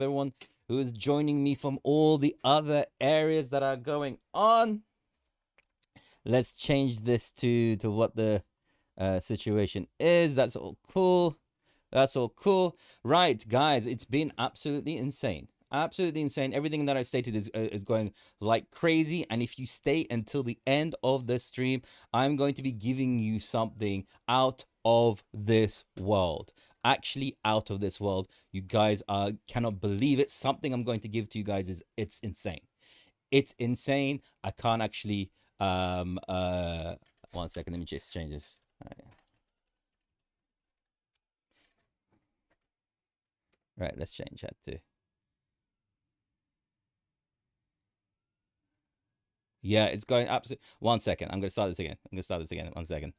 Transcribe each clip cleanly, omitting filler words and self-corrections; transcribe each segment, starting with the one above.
everyone who is joining me from all the other areas that are going on. Let's change this to what the situation is. That's all cool. That's all cool. Right, guys, it's been absolutely insane. Absolutely insane. Everything that I stated is going like crazy. And if you stay until the end of the stream, I'm going to be giving you something out of this world. Actually, out of this world. You guys cannot believe it. Something I'm going to give to you guys it's insane. It's insane. I can't actually. 1 second. Let me just change this. Right, let's change that to. Yeah, it's going absolutely. 1 second. I'm gonna start this again. 1 second.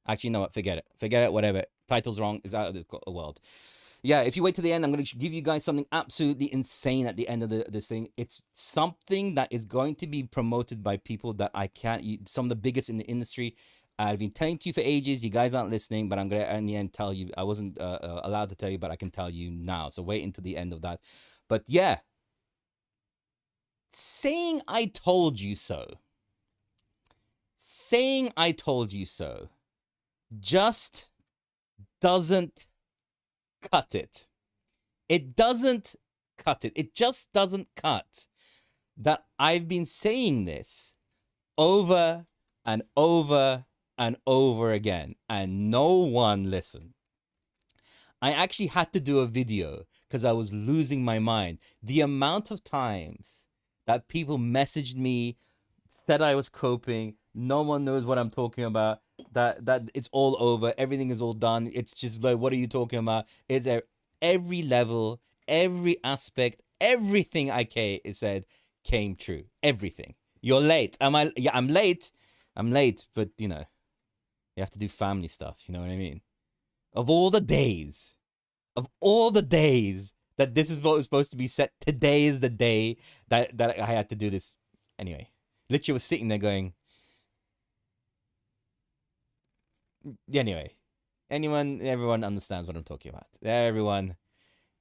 Actually, you know what? Forget it. Forget it. Whatever. Title's wrong. It's out of this world. Yeah, if you wait to the end, I'm going to give you guys something absolutely insane at the end of this thing. It's something that is going to be promoted by people that I can't. Some of the biggest in the industry. I've been telling to you for ages. You guys aren't listening, but I'm going to in the end tell you. I wasn't allowed to tell you, but I can tell you now. So wait until the end of that. But yeah, saying I told you so. Saying I told you so just doesn't cut it. It doesn't cut it. It just doesn't cut that I've been saying this over and over and over again, and no one listened. I actually had to do a video because I was losing my mind. The amount of times that people messaged me, said I was coping, no one knows what I'm talking about, that it's all over, everything is all done. It's just like, what are you talking about? It's every level, every aspect, everything said came true. Everything. You're late. Yeah, I'm late. I'm late, but you have to do family stuff. You know what I mean? Of all the days that this is what was supposed to be set, today is the day that I had to do this. Anyway, literally was sitting there going. Anyway, everyone understands what I'm talking about. Everyone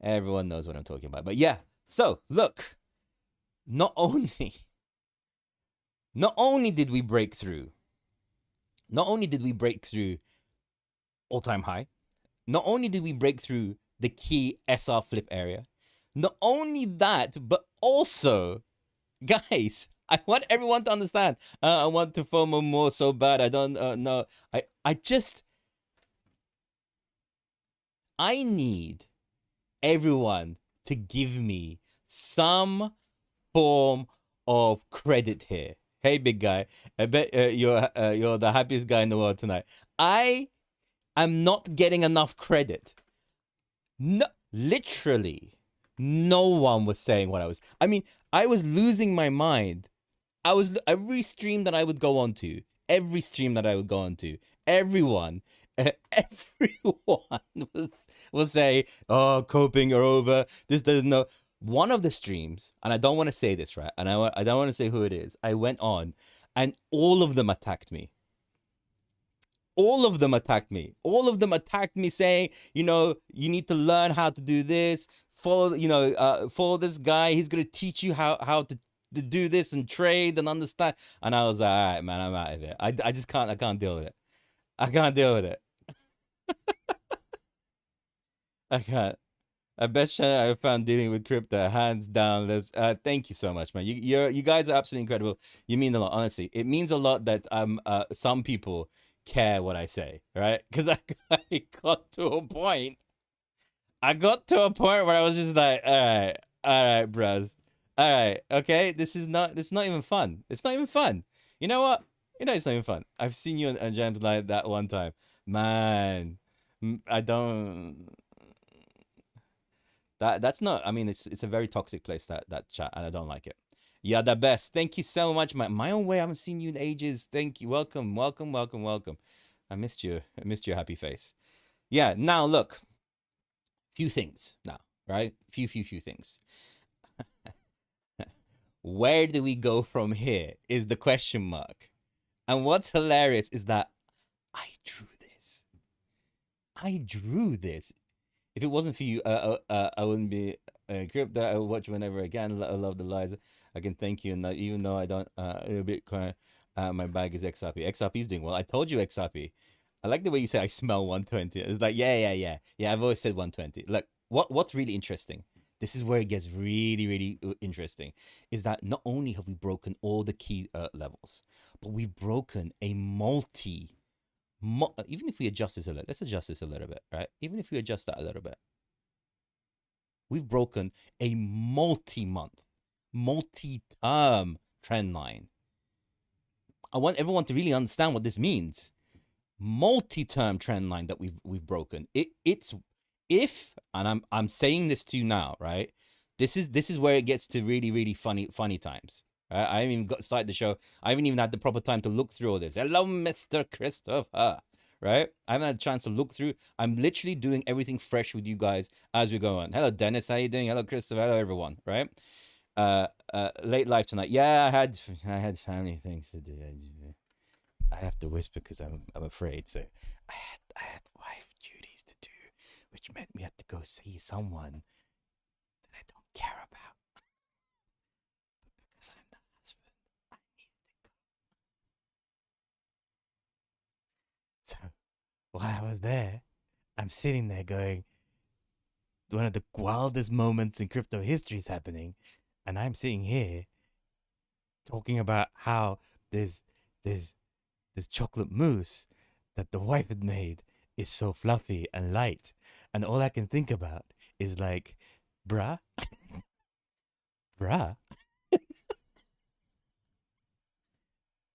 knows what I'm talking about. But yeah, so look, not only did we break through, all-time high, not only did we break through the key SR flip area, not only that, but also, guys, I want everyone to understand. I want to FOMO more so bad. I don't know. I need everyone to give me some form of credit here. Hey, big guy, I bet you're the happiest guy in the world tonight. I am not getting enough credit. No, literally, no one was saying what I was. I mean, I was losing my mind. Every stream that I would go on to, everyone will say, "Oh, coping are over. This doesn't know." One of the streams, and I don't want to say this, right? And I don't want to say who it is. I went on, and all of them attacked me. All of them attacked me. All of them attacked me, saying, you need to learn how to do this. Follow this guy. He's gonna teach you how to do this and trade and understand. And I was like, all right, man, I'm out of it. I just can't. I can't deal with it. I can't deal with it. I can't. Best channel I found dealing with crypto, hands down. Thank you so much, man. You guys are absolutely incredible. You mean a lot, honestly. It means a lot that some people care what I say, right? Because I got to a point. I got to a point where I was just like, all right, bros, all right, okay. This is not even fun. It's not even fun. You know what? It's not even fun. I've seen you on Gems like that one time, man. I don't. That's not. I mean, it's a very toxic place, that chat, and I don't like it. Yeah, the best. Thank you so much, my own way. I haven't seen you in ages. Thank you. Welcome. I missed you. I missed your happy face. Yeah. Now look, few things now, right? Few things. Where do we go from here is the question mark. And what's hilarious is that I drew this. If it wasn't for you, I wouldn't be. Crypto, I will watch whenever I can. I love the lies. I can thank you, and even though I don't, Bitcoin, my bag is XRP. XRP is doing well. I told you XRP. I like the way you say I smell 120. It's like yeah. I've always said 120. Look, what's really interesting. This is where it gets really interesting. Is that not only have we broken all the key levels, but we've broken a even if we adjust this a little, let's adjust this a little bit, right? Even if we adjust that a little bit, we've broken a multi-month, multi-term trend line. I want everyone to really understand what this means. Multi-term trend line that we've broken. It's if, and I'm saying this to you now, right? This is where it gets to really funny times. Right? I haven't even got started the show. I haven't even had the proper time to look through all this. Hello, Mr. Christopher. Right? I haven't had a chance to look through. I'm literally doing everything fresh with you guys as we go on. Hello, Dennis. How you doing? Hello, Christopher. Hello, everyone. Right? Late life tonight. Yeah, I had family things to do. I have to whisper because I'm afraid. So I had wife duties to do, which meant we had to go see someone that I don't care about. But because I'm the husband, I needed to go. So while I was there, I'm sitting there going, one of the wildest moments in crypto history is happening, and I'm sitting here talking about how there's this chocolate mousse that the wife had made is so fluffy and light, and all I can think about is like, bruh, bruh,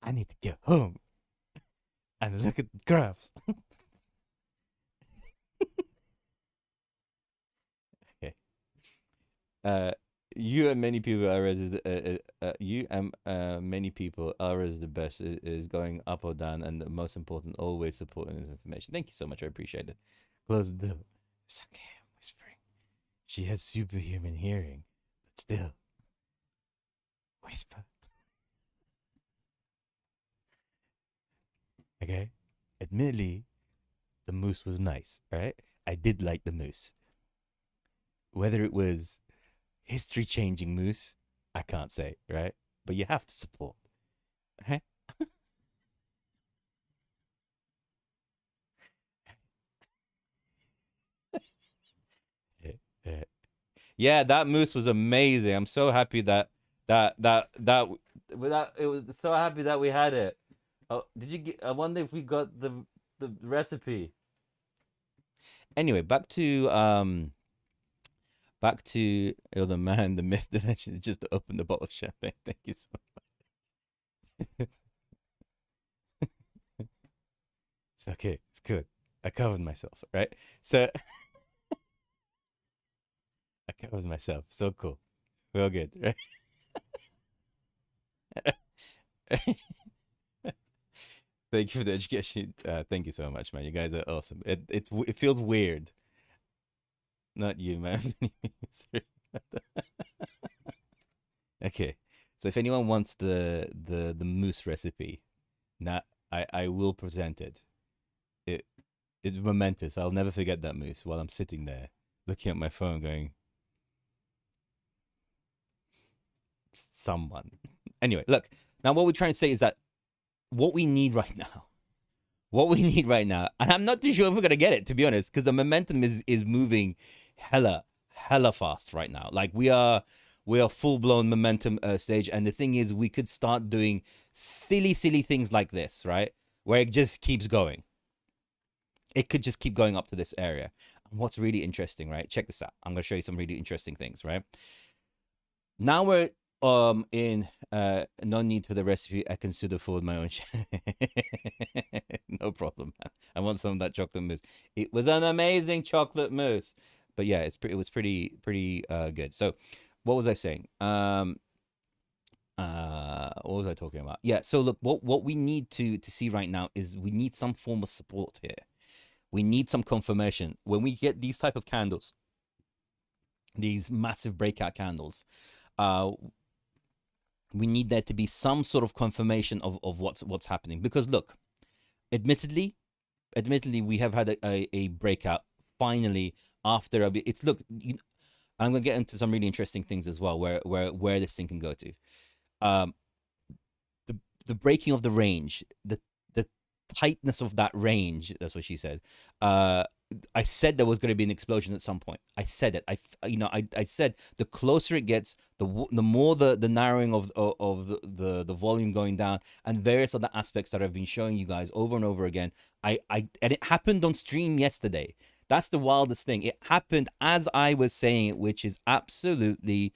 I need to get home and look at the graphs. Okay. You and many people are as you and many people are as the best is going up or down, and the most important, always supporting this information. Thank you so much. I appreciate it. Close the door. It's okay. I'm whispering. She has superhuman hearing, but still, whisper. Okay. Admittedly, the mousse was nice. Right. I did like the mousse. Whether it was history changing mousse, I can't say, right? But you have to support, right? Yeah, that mousse was amazing. I'm so happy that it was so happy that we had it. Oh, did you get? I wonder if we got the recipe. Anyway, back to the man, the myth, the legend. Just to open the bottle of champagne. Thank you so much. It's okay. It's good. I covered myself, right? So I covered myself. So cool. We're all good, right? Thank you for the education. Thank you so much, man. You guys are awesome. It feels weird. Not you, man. Okay. So if anyone wants the mousse recipe, now I will present it. It's momentous. I'll never forget that mousse while I'm sitting there looking at my phone going, someone. Anyway, look, now what we're trying to say is that what we need right now, and I'm not too sure if we're gonna get it, to be honest, because the momentum is moving hella fast right now. Like we are full blown momentum stage, and the thing is, we could start doing silly things like this, right? Where it just keeps going. It could just keep going up to this area. And what's really interesting, right? Check this out. I'm gonna show you some really interesting things, right? Now we're in no need for the recipe. I can soon afford my own. No problem, man. I want some of that chocolate mousse. It was an amazing chocolate mousse. But yeah, it was pretty good. So what was I saying? What was I talking about? Yeah, so look, what we need to see right now is we need some form of support here. We need some confirmation. When we get these type of candles, these massive breakout candles, we need there to be some sort of confirmation of what's happening. Because look, admittedly, we have had a breakout finally after a bit. It's look, And I'm gonna get into some really interesting things as well, where this thing can go to. Um, the breaking of the range, the tightness of that range. That's what she said. I said there was going to be an explosion at some point. I said it. I said the closer it gets, the more the narrowing of the volume going down, and various other aspects that I've been showing you guys over and over again. And it happened on stream yesterday. That's the wildest thing. It happened as I was saying it, which is absolutely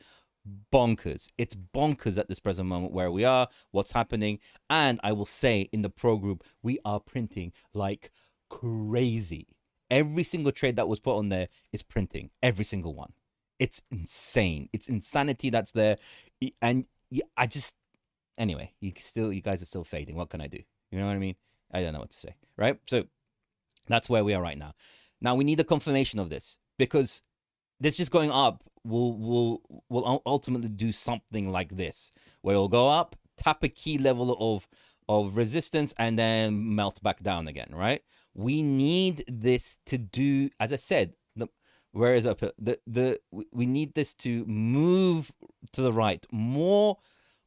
bonkers. It's bonkers at this present moment where we are, what's happening. And I will say in the pro group, we are printing like crazy. Every single trade that was put on there is printing. Every single one. It's insane. It's insanity that's there. And I just, anyway, you guys are still fading. What can I do? You know what I mean? I don't know what to say, right? So that's where we are right now. Now we need a confirmation of this, because this just going up will ultimately do something like this, where it'll go up, tap a key level of resistance, and then melt back down again, right? We need this to do, as I said, where is up? We need this to move to the right. More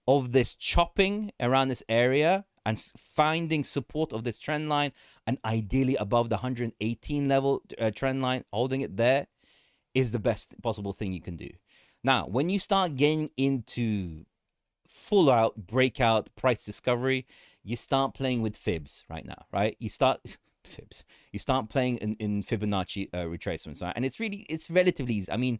of this chopping around this area and finding support of this trend line, and ideally above the 118 level trend line, holding it there is the best possible thing you can do. Now, when you start getting into full out breakout price discovery, you start playing with fibs right now, right? You start fibs. You start playing in Fibonacci retracements, right? And it's relatively easy. I mean,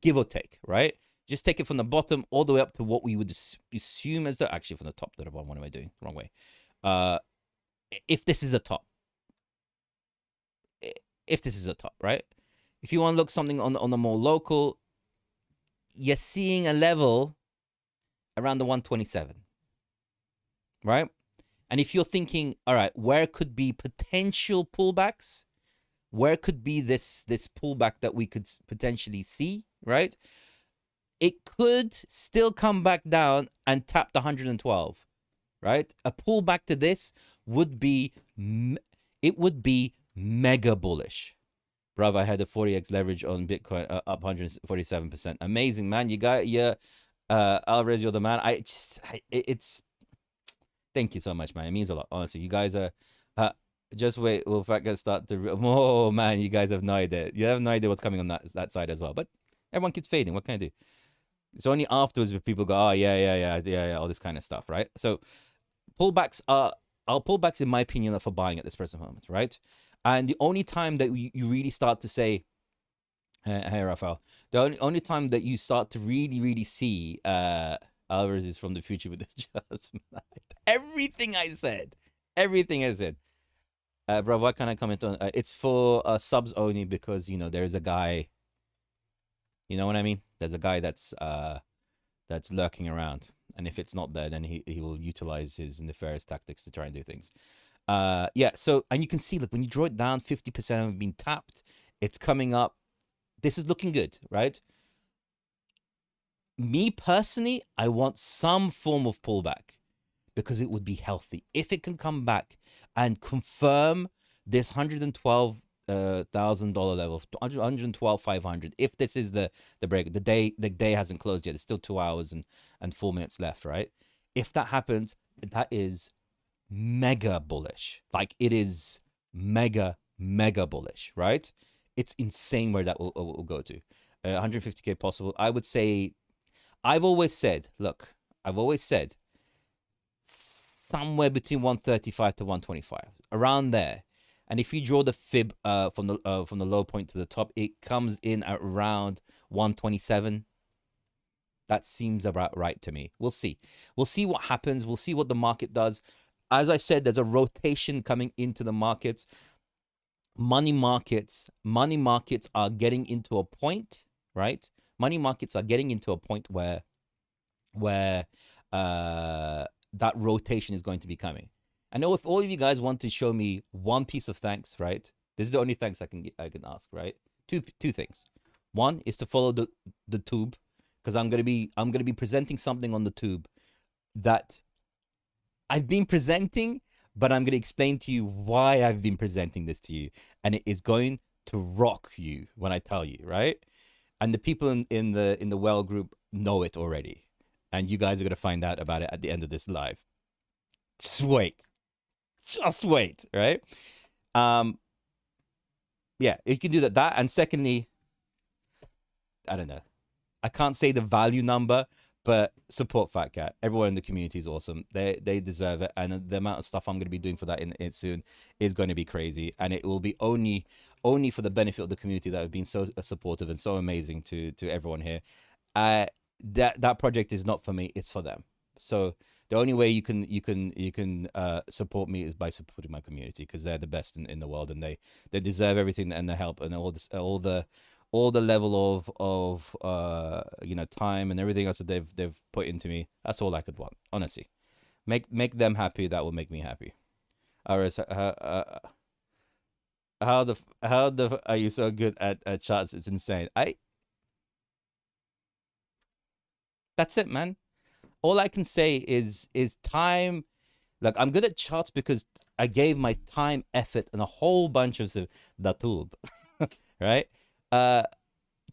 give or take, right? Just take it from the bottom all the way up to what we would assume as actually from the top to the bottom. What am I doing? Wrong way. If this is a top, right? If you want to look something on the more local, you're seeing a level around the 127, right? And if you're thinking, all right, where could be potential pullbacks? Where could be this pullback that we could potentially see, right? It could still come back down and tap the 112, right? A pullback to this would be, it would be mega bullish. Bravo, I had a 40x leverage on Bitcoin, up 147%. Amazing, man. You got, Alvarez, you're the man. It's, thank you so much, man. It means a lot, honestly. You guys are, just wait. Will fact start to, oh, man, you guys have no idea. You have no idea what's coming on that side as well. But everyone keeps fading. What can I do? It's only afterwards where people go, oh, yeah, all this kind of stuff, right? So pullbacks in my opinion, are for buying at this present moment, right? And the only time that you really start to say, hey, Rafael, the only time that you start to really see Alvarez is from the future with this adjustment. Everything I said. Bro, what can I comment on? It's for subs only, because, there is a guy, you know what I mean? There's a guy that's lurking around. And if it's not there, then he will utilize his nefarious tactics to try and do things. Yeah, so, and you can see, look, when you draw it down, 50% have been tapped. It's coming up. This is looking good, right? Me personally, I want some form of pullback, because it would be healthy. If it can come back and confirm this $112,000 level, 112,500. If this is the break, the day hasn't closed yet. There's still 2 hours and 4 minutes left, right? If that happens, that is mega bullish. Like, it is mega bullish, right? It's insane where that will go to. 150k possible. I would say, I've always said somewhere between 135 to 125, around there. And if you draw the fib from the low point to the top, it comes in at around 127. That seems about right to me. We'll see. We'll see what happens. We'll see what the market does. As I said, there's a rotation coming into the markets. Money markets are getting into a point, right? Money markets are getting into a point where that rotation is going to be coming. I know if all of you guys want to show me one piece of thanks, right? This is the only thanks I can ask, right? Two things. One is to follow the tube, because I'm gonna be presenting something on the tube that I've been presenting, but I'm gonna explain to you why I've been presenting this to you, and it is going to rock you when I tell you, right? and the people in the well group know it already, and you guys are gonna find out about it at the end of this live. Just wait, right? Um, yeah, you can do that. That, and secondly, I don't know. I can't say the value number, but support Fat Cat. Everyone in the community is awesome. They deserve it, and the amount of stuff I'm going to be doing for that in soon is going to be crazy, and it will be only for the benefit of the community that have been so supportive and so amazing to everyone here. That project is not for me; it's for them. So the only way you can support me is by supporting my community, because they're the best in the world, and they deserve everything and the help and all the level of time and everything else that they've put into me. That's all I could want, honestly. Make them happy. That will make me happy. Alright, how the are you so good at charts? It's insane. That's it, man. All I can say is time. Like, I'm good at charts because I gave my time, effort, and a whole bunch of the tube, right?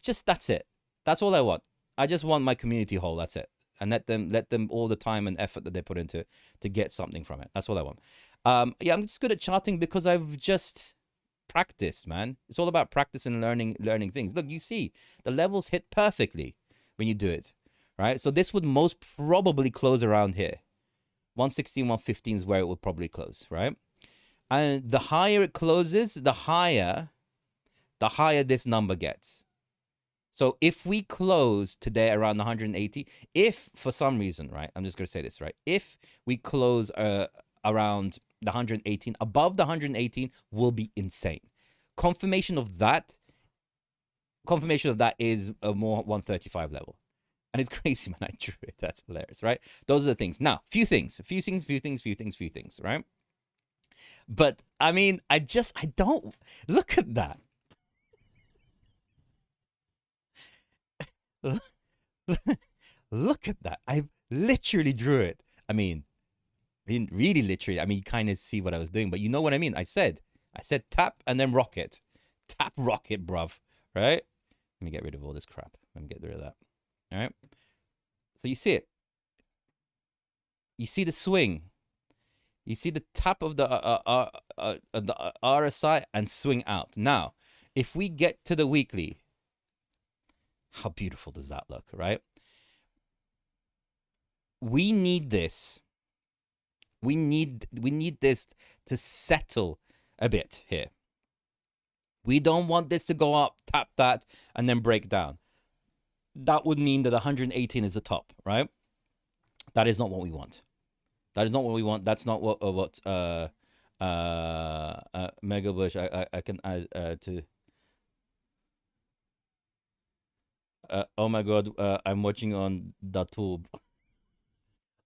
Just that's it. That's all I want. I just want my community whole. That's it, and let them all the time and effort that they put into to get something from it. That's all I want. Yeah, I'm just good at charting because I've just practiced, man. It's all about practice and learning things. Look, you see the levels hit perfectly when you do it, right? So this would most probably close around here. 116, 115 is where it would probably close, right? And the higher it closes, the higher this number gets. So if we close today around 180, if for some reason, right, I'm just going to say this, right, if we close around the 118, above the 118 will be insane. Confirmation of that is a more 135 level. And it's crazy, man. I drew it. That's hilarious, right? Those are the things. Now, few things, right? But I mean, I don't look at that. Look at that. I literally drew it. I mean, really literally. I mean, you kind of see what I was doing, but you know what I mean? I said tap and then rocket. Tap rocket, bruv. Right? Let me get rid of all this crap. Let me get rid of that. All right. So you see it. You see the swing. You see the tap of the RSI and swing out. Now, if we get to the weekly, how beautiful does that look, right? We need this. We need this to settle a bit here. We don't want this to go up, tap that, and then break down. That would mean that 118 is the top, right? That is not what we want. That is not what we want. That's not what Mega Bush I can add to. Oh my god, I'm watching on the tube.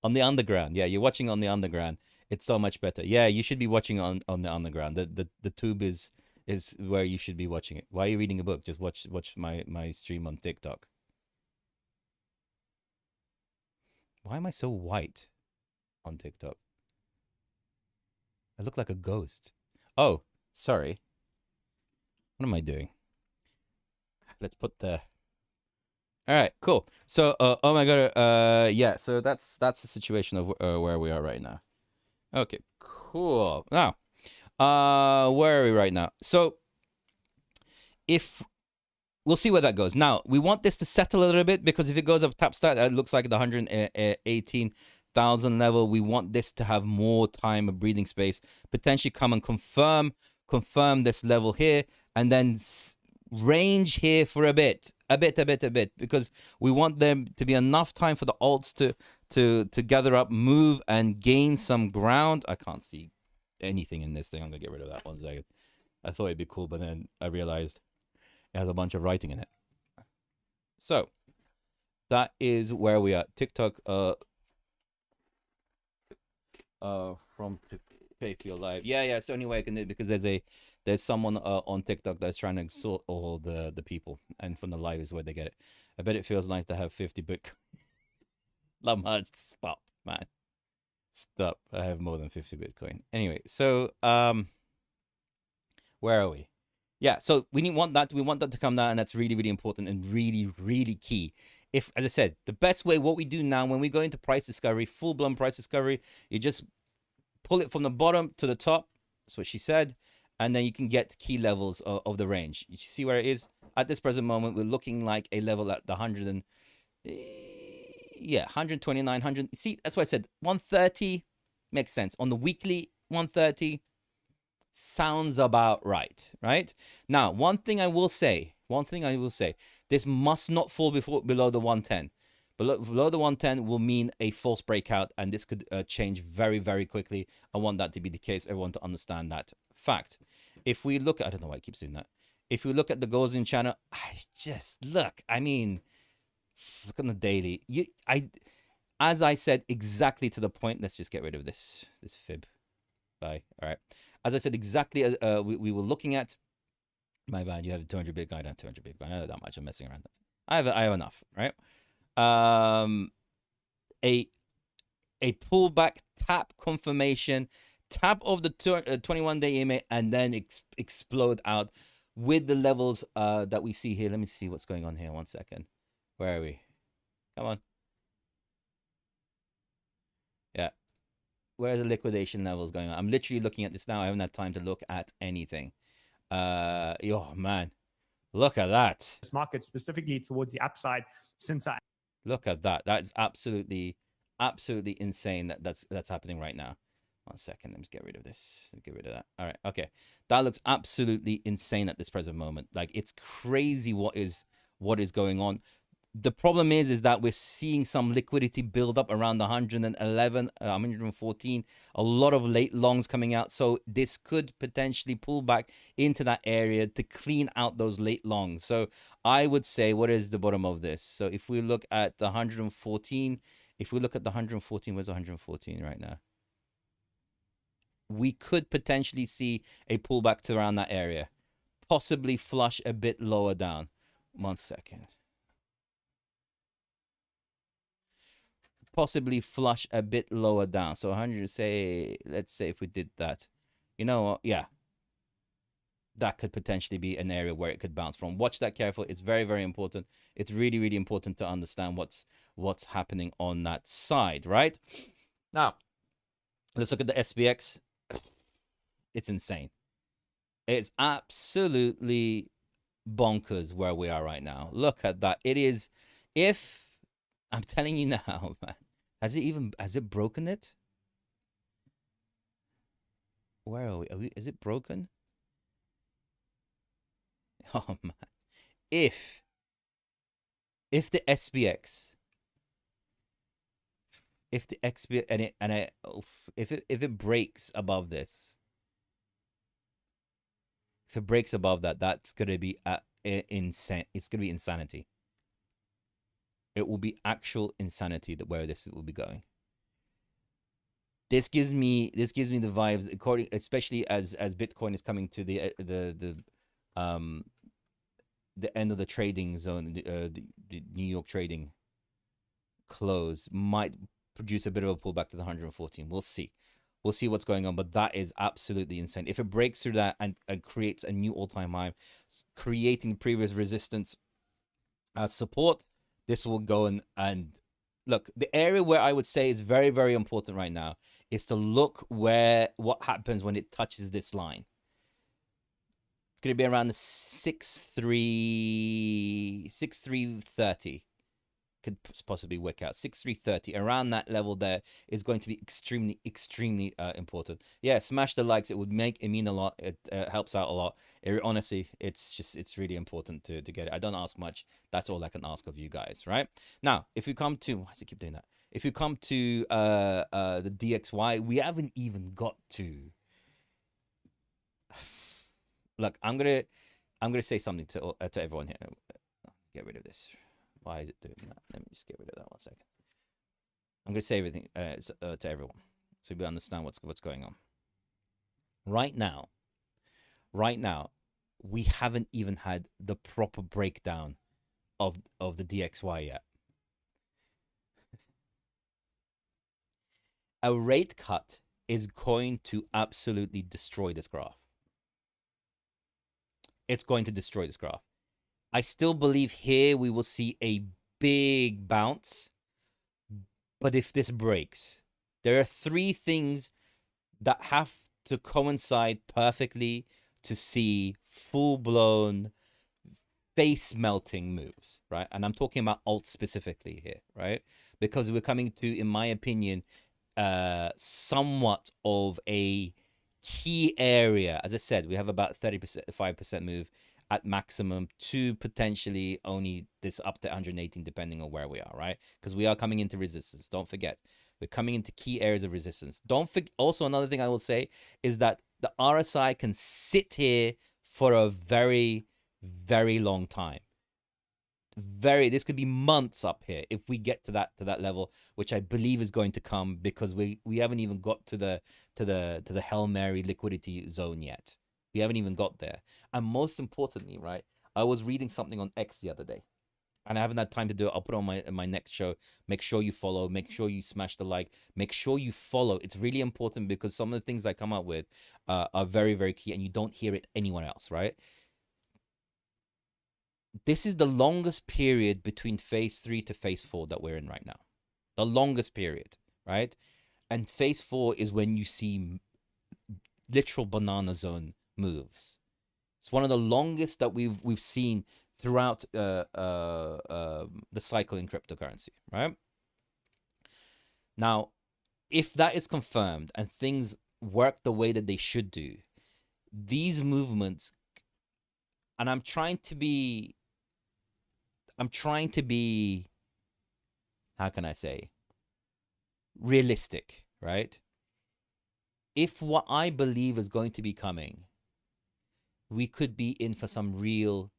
On the underground. Yeah, you're watching on the underground. It's so much better. Yeah, you should be watching on the underground. The tube is where you should be watching it. Why are you reading a book? Just watch my stream on TikTok. Why am I so white on TikTok? I look like a ghost. Oh, sorry. What am I doing? Let's put the... All right, cool. So, oh my god, yeah. So that's the situation of where we are right now. Okay, cool. Now, where are we right now? So, if we'll see where that goes. Now, we want this to settle a little bit, because if it goes up tap start, it looks like the 118,000 level. We want this to have more time of breathing space, potentially come and confirm this level here, and then range here for a bit, because we want them to be enough time for the alts to gather up, move, and gain some ground. I can't see anything in this thing. I'm gonna get rid of that 1 second. I thought it'd be cool, but then I realized it has a bunch of writing in it. So that is where we are. TikTok from to pay for your live. Yeah, it's the only way I can do it, because there's someone on TikTok that's trying to sort all the people, and from the live is where they get it. I bet it feels nice to have 50 Bitcoin. Lamar, stop, man. Stop. I have more than 50 Bitcoin. Anyway, so where are we? Yeah, so we want that to come down, and that's really, really important and really, really key. If, as I said, the best way, what we do now when we go into price discovery, full-blown price discovery, you just pull it from the bottom to the top. That's what she said. And then you can get key levels of the range. You see where it is? At this present moment, we're looking like a level at the 100 and, yeah, 129, 100. See, that's why I said 130 makes sense. On the weekly, 130 sounds about right, right? Now, one thing I will say, this must not fall below the 110. Below the 110 will mean a false breakout, and this could change very, very quickly. I want that to be the case. Everyone to understand that fact. If we look, I don't know why it keeps doing that. If we look at the goals in channel, I mean, look on the daily. As I said, exactly to the point. Let's just get rid of this fib. Bye. All right. As I said, exactly we were looking at. My bad. You have a 200 bit guy, not 200 bit guy. I know that much. I'm messing around. I have enough, right? A pullback tap confirmation, tap of the 21-day EMA, and then explode out with the levels that we see here. Let me see what's going on here. 1 second. Where are we? Come on. Yeah. Where are the liquidation levels going on? I'm literally looking at this now. I haven't had time to look at anything. Oh man, look at that. This market specifically towards the upside, since I look at that. That's absolutely insane. That's happening right now. 1 second. Let me get rid of this. Get rid of that. All right. Okay. That looks absolutely insane at this present moment. Like, it's crazy what is going on. The problem is that we're seeing some liquidity build up around the 111, 114, a lot of late longs coming out. So this could potentially pull back into that area to clean out those late longs. So I would say, what is the bottom of this? So if we look at the 114, where's the 114 right now? We could potentially see a pullback to around that area, possibly flush a bit lower down. 1 second. Possibly flush a bit lower down. So 100, let's say if we did that, you know what? Yeah, that could potentially be an area where it could bounce from. Watch that careful. It's very, very important. It's really, really important to understand what's happening on that side, right? Now, let's look at the SPX. It's insane. It's absolutely bonkers where we are right now. Look at that. It is, if I'm telling you now, man, has it broken it? Where are we? Is it broken? Oh man. If the SPX, if it breaks above this, if it breaks above that, that's gonna be insane. It's gonna be insanity. It will be actual insanity that where this will be going. This gives me the vibes, especially as Bitcoin is coming to the end of the trading zone, the New York trading close might produce a bit of a pullback to the 114. We'll see. We'll see what's going on, but that is absolutely insane. If it breaks through that and creates a new all-time high, creating previous resistance as support, this will go and look. The area where I would say is very, very important right now is to look what happens when it touches this line. It's going to be around the 6330. Could possibly work out 6330. Around that level there is going to be extremely, extremely important. Yeah, smash the likes. It would mean a lot. It helps out a lot. Honestly, it's really important to get it. I don't ask much. That's all I can ask of you guys, right? Now, if we come to, why does it keep doing that? If you come to the DXY, we haven't even got to. Look, I'm gonna say something to everyone here. Get rid of this. Why is it doing that? Let me just get rid of that 1 second. I'm gonna say everything to everyone, so we understand what's going on. Right now, we haven't even had the proper breakdown of the DXY yet. A rate cut is going to absolutely destroy this graph. it's going to destroy this graph. I still believe here we will see a big bounce. But if this breaks, there are three things that have to coincide perfectly to see full-blown face melting moves, right? And I'm talking about alt specifically here, right? Because we're coming to, in my opinion, somewhat of a key area. As I said, we have about 30%, 5% move at maximum to potentially only this up to 118, depending on where we are, right? Because we are coming into resistance. Don't forget, we're coming into key areas of resistance. Don't forget. Also, another thing I will say is that the RSI can sit here for a very, very long time. This could be months up here if we get to that level, which I believe is going to come, because we haven't even got to the Hail Mary liquidity zone yet. We haven't even got there. And most importantly, right, I was reading something on X the other day, and I haven't had time to do it. I'll put it on my next show. Make sure you follow. Make sure you smash the like. Make sure you follow. It's really important, because some of the things I come up with are very, very key, and you don't hear it anywhere else, right? This is the longest period between phase 3 to phase 4 that we're in right now. The longest period, right? And phase 4 is when you see literal banana zone moves. It's one of the longest that we've seen throughout the cycle in cryptocurrency, right? Now, if that is confirmed and things work the way that they should do, these movements, and I'm trying to be, how can I say, realistic, right? If what I believe is going to be coming, we could be in for some real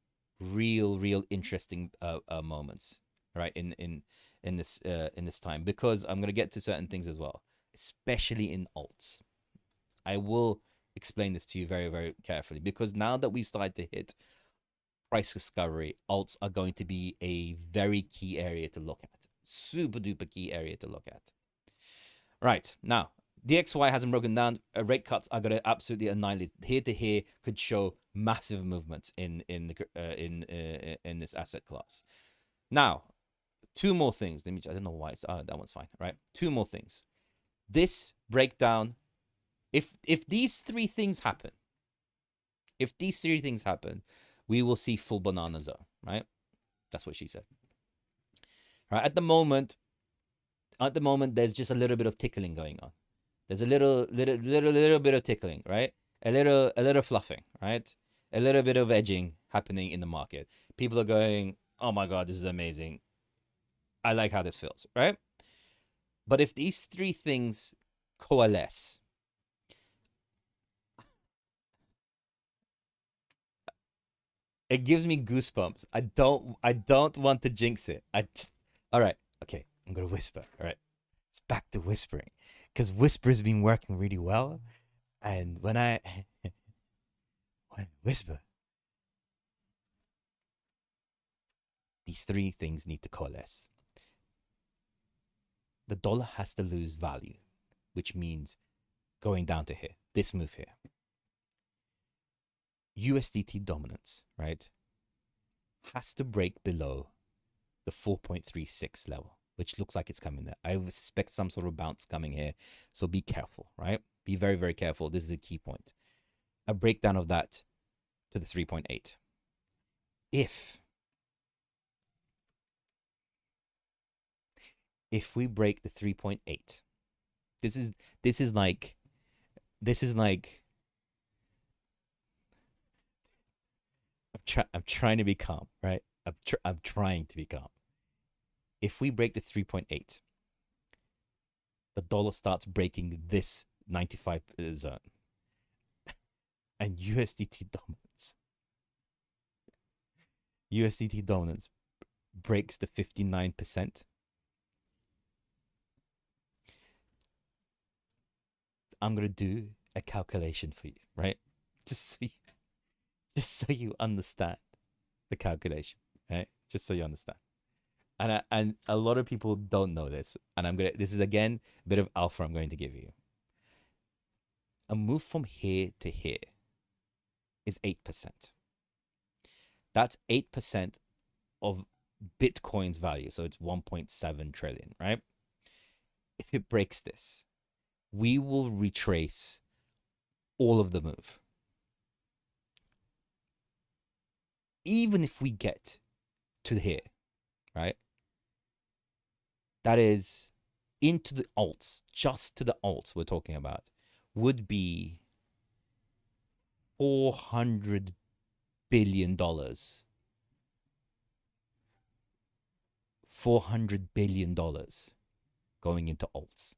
interesting moments, right? In this time, because I'm gonna get to certain things as well, especially in alts. I will explain this to you very, very carefully, because now that we've started to hit price discovery, alts are going to be a very key area to look at. Super duper key area to look at. Right, now, DXY hasn't broken down. Rate cuts are going to absolutely annihilate. Here to here could show massive movements in this asset class. Now, two more things. I don't know why. That one's fine, right? Two more things. This breakdown, if these three things happen, we will see full banana zone, right? That's what she said. Right, at the moment, there's just a little bit of tickling going on. There's a little bit of tickling, right? A little fluffing, right? A little bit of edging happening in the market. People are going, "Oh my god, this is amazing. I like how this feels," right? But if these three things coalesce, it gives me goosebumps. I don't want to jinx it. All right, okay, I'm gonna whisper. All right, it's back to whispering, because whisper's been working really well, and when I whisper, these three things need to coalesce. The dollar has to lose value, which means going down to here, this move here. USDT dominance, right, has to break below the 4.36 level, which looks like it's coming there. I expect some sort of bounce coming here, so be careful, right? Be very, very careful. This is a key point. A breakdown of that to the 3.8. If we break the 3.8, this is like I'm trying to be calm, right? I'm trying to be calm. If we break the 3.8, the dollar starts breaking this 95 zone, and USDT dominance breaks the 59%. I'm gonna do a calculation for you, right? Just so you understand the calculation, right? Just so you understand. And a lot of people don't know this, and this is again a bit of alpha I'm going to give you. A move from here to here is 8%. That's 8% of Bitcoin's value. So it's 1.7 trillion, right? If it breaks this, we will retrace all of the move. Even if we get to here, right? That is into the alts, just to the alts we're talking about, would be $400 billion. $400 billion going into alts.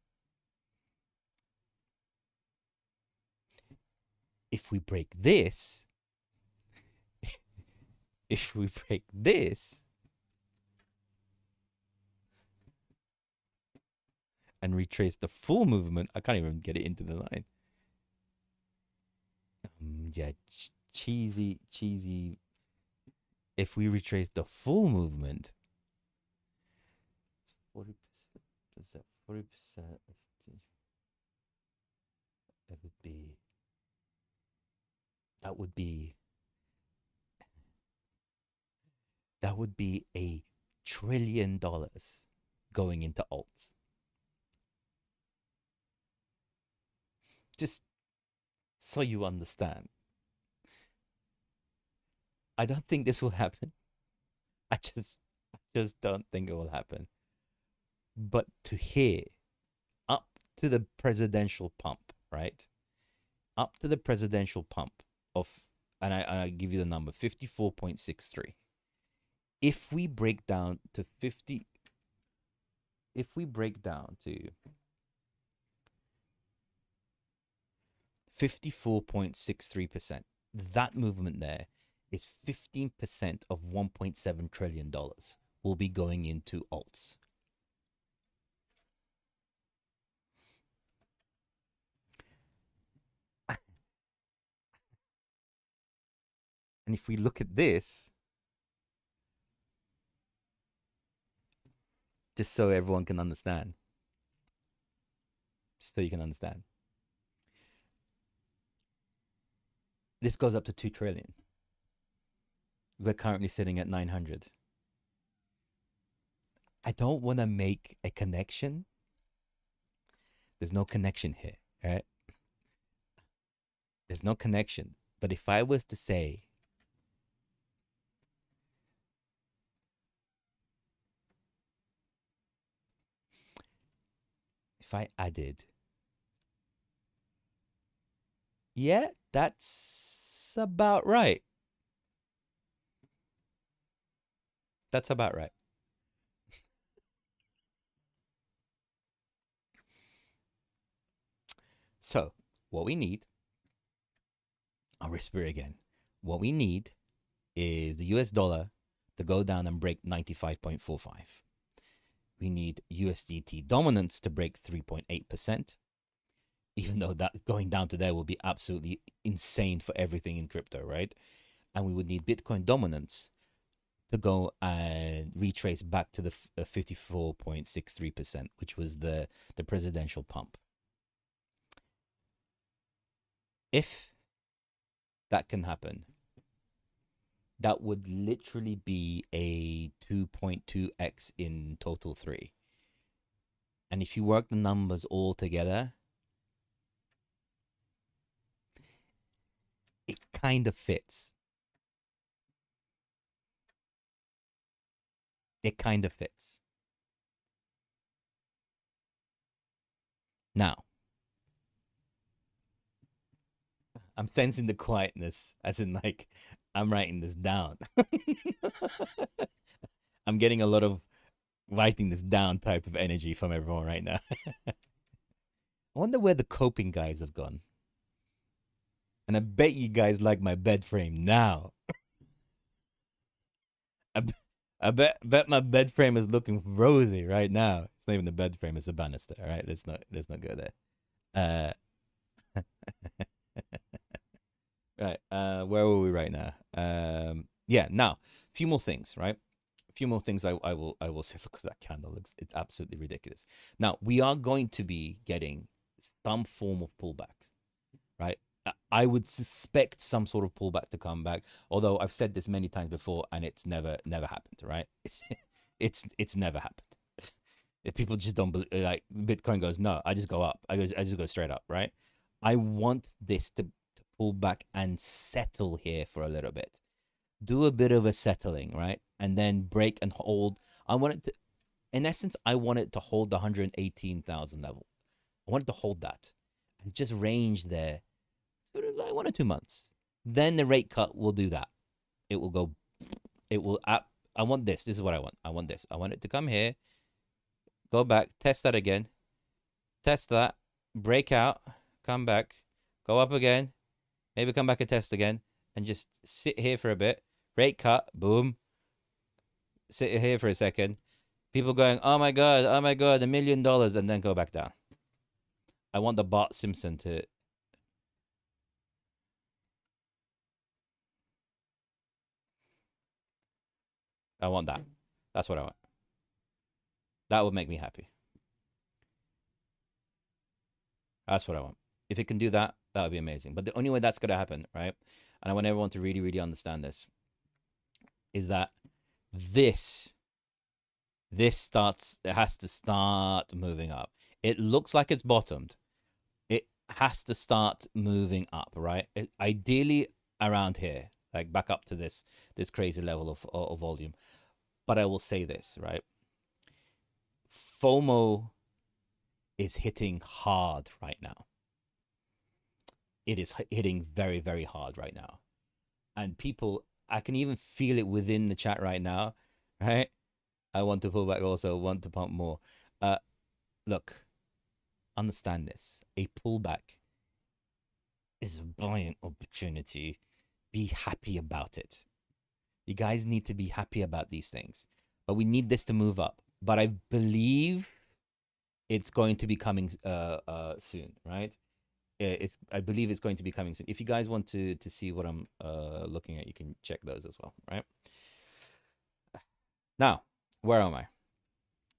If we break this, and retrace the full movement, I can't even get it into the line. Yeah, cheesy. If we retrace the full movement, 40%, 40%, that would be $1 trillion going into alts. Just so you understand. I don't think this will happen. I just don't think it will happen. But to here, up to the presidential pump, right? Up to the presidential pump of, and I give you the number, 54.63. If we break down to 54.63%, that movement there is 15% of $1.7 trillion will be going into alts. And if we look at this, just so everyone can understand, just so you can understand, this goes up to 2 trillion. We're currently sitting at 900. I don't want to make a connection. There's no connection here, right? There's no connection. But if I was to say, if I added, yeah, that's about right. That's about right. So, what we need, I'll whisper again. What we need is the US dollar to go down and break 95.45. We need USDT dominance to break 3.8%, even though that going down to there will be absolutely insane for everything in crypto, right? And we would need Bitcoin dominance to go and retrace back to the 54.63%, which was the presidential pump. If that can happen, that would literally be a 2.2x in total 3. And if you work the numbers all together, it kind of fits. It kind of fits. Now, I'm sensing the quietness, as in like, I'm writing this down. I'm getting a lot of writing this down type of energy from everyone right now. I wonder where the coping guys have gone. And I bet you guys like my bed frame now. I bet my bed frame is looking rosy right now. It's not even the bed frame; it's a banister. All right, let's not go there. Right. Where were we right now? Yeah. Now, a few more things. Right. A few more things. I will say. Look at that candle. It's absolutely ridiculous. Now we are going to be getting some form of pullback. Right. I would suspect some sort of pullback to come back. Although I've said this many times before, and it's never happened. Right? It's never happened. If people just don't believe, like Bitcoin goes, no, I just go up. I just go straight up. Right? I want this to pull back and settle here for a little bit. Do a bit of a settling, right? And then break and hold. I want it to, in essence, I want it to hold the 118,000 level. I want it to hold that and just range there for like 1 or 2 months. Then the rate cut will do that. It will go, it will, I want this. This is what I want. I want this. I want it to come here, go back, test that again, test that, break out, come back, go up again, maybe come back and test again, and just sit here for a bit. Rate cut, boom. Sit here for a second. People going, oh my God, $1 million, and then go back down. I want the Bart Simpson to. I want that. That's what I want. That would make me happy. That's what I want. If it can do that, that would be amazing. But the only way that's going to happen, right? And I want everyone to really, really understand this, is that this it has to start moving up. It looks like it's bottomed. It has to start moving up, right? Ideally around here, like back up to this crazy level of volume. But I will say this, right? FOMO is hitting hard right now. It is hitting very, very hard right now. And people, I can even feel it within the chat right now, right? I want to pull back also, want to pump more. Look, understand this. A pullback is a buying opportunity. Be happy about it. You guys need to be happy about these things. But we need this to move up. But I believe it's going to be coming soon, right? I believe it's going to be coming soon. If you guys want to see what I'm looking at, you can check those as well, right? Now, where am I?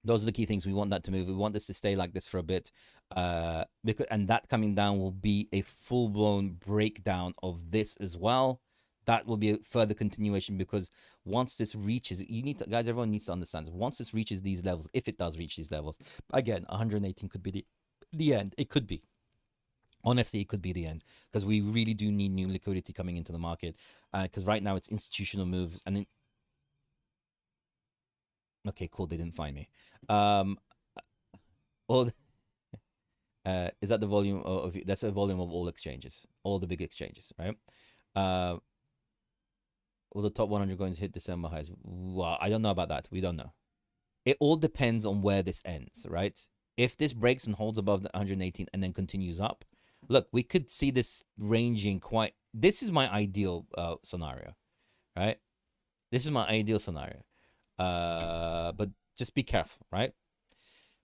Those are the key things. We want that to move. We want this to stay like this for a bit, and that coming down will be a full-blown breakdown of this as well. That will be a further continuation, because once this reaches, guys, everyone needs to understand, once this reaches these levels, if it does reach these levels, again, 118 could be the end. It could be. Honestly, it could be the end, because we really do need new liquidity coming into the market, because right now it's institutional moves, and then okay, cool, they didn't find me. Well, is that the volume of that's the volume of all exchanges, all the big exchanges, right? Will the top 100 coins hit December highs? Well, I don't know about that. We don't know. It all depends on where this ends, right? If this breaks and holds above the 118 and then continues up, look, we could see this ranging quite. This is my ideal scenario, right? This is my ideal scenario. But just be careful, right?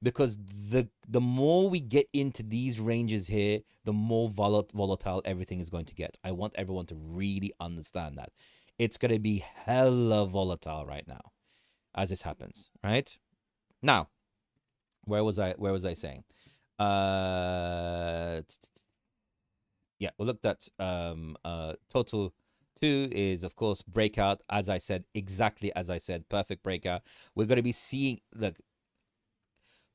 Because the more we get into these ranges here, the more volatile everything is going to get. I want everyone to really understand that. It's going to be hella volatile right now as this happens, right? Now, where was I saying? Yeah, we looked at total 2 is, of course, breakout, as I said, exactly as I said, perfect breakout. We're going to be seeing, look,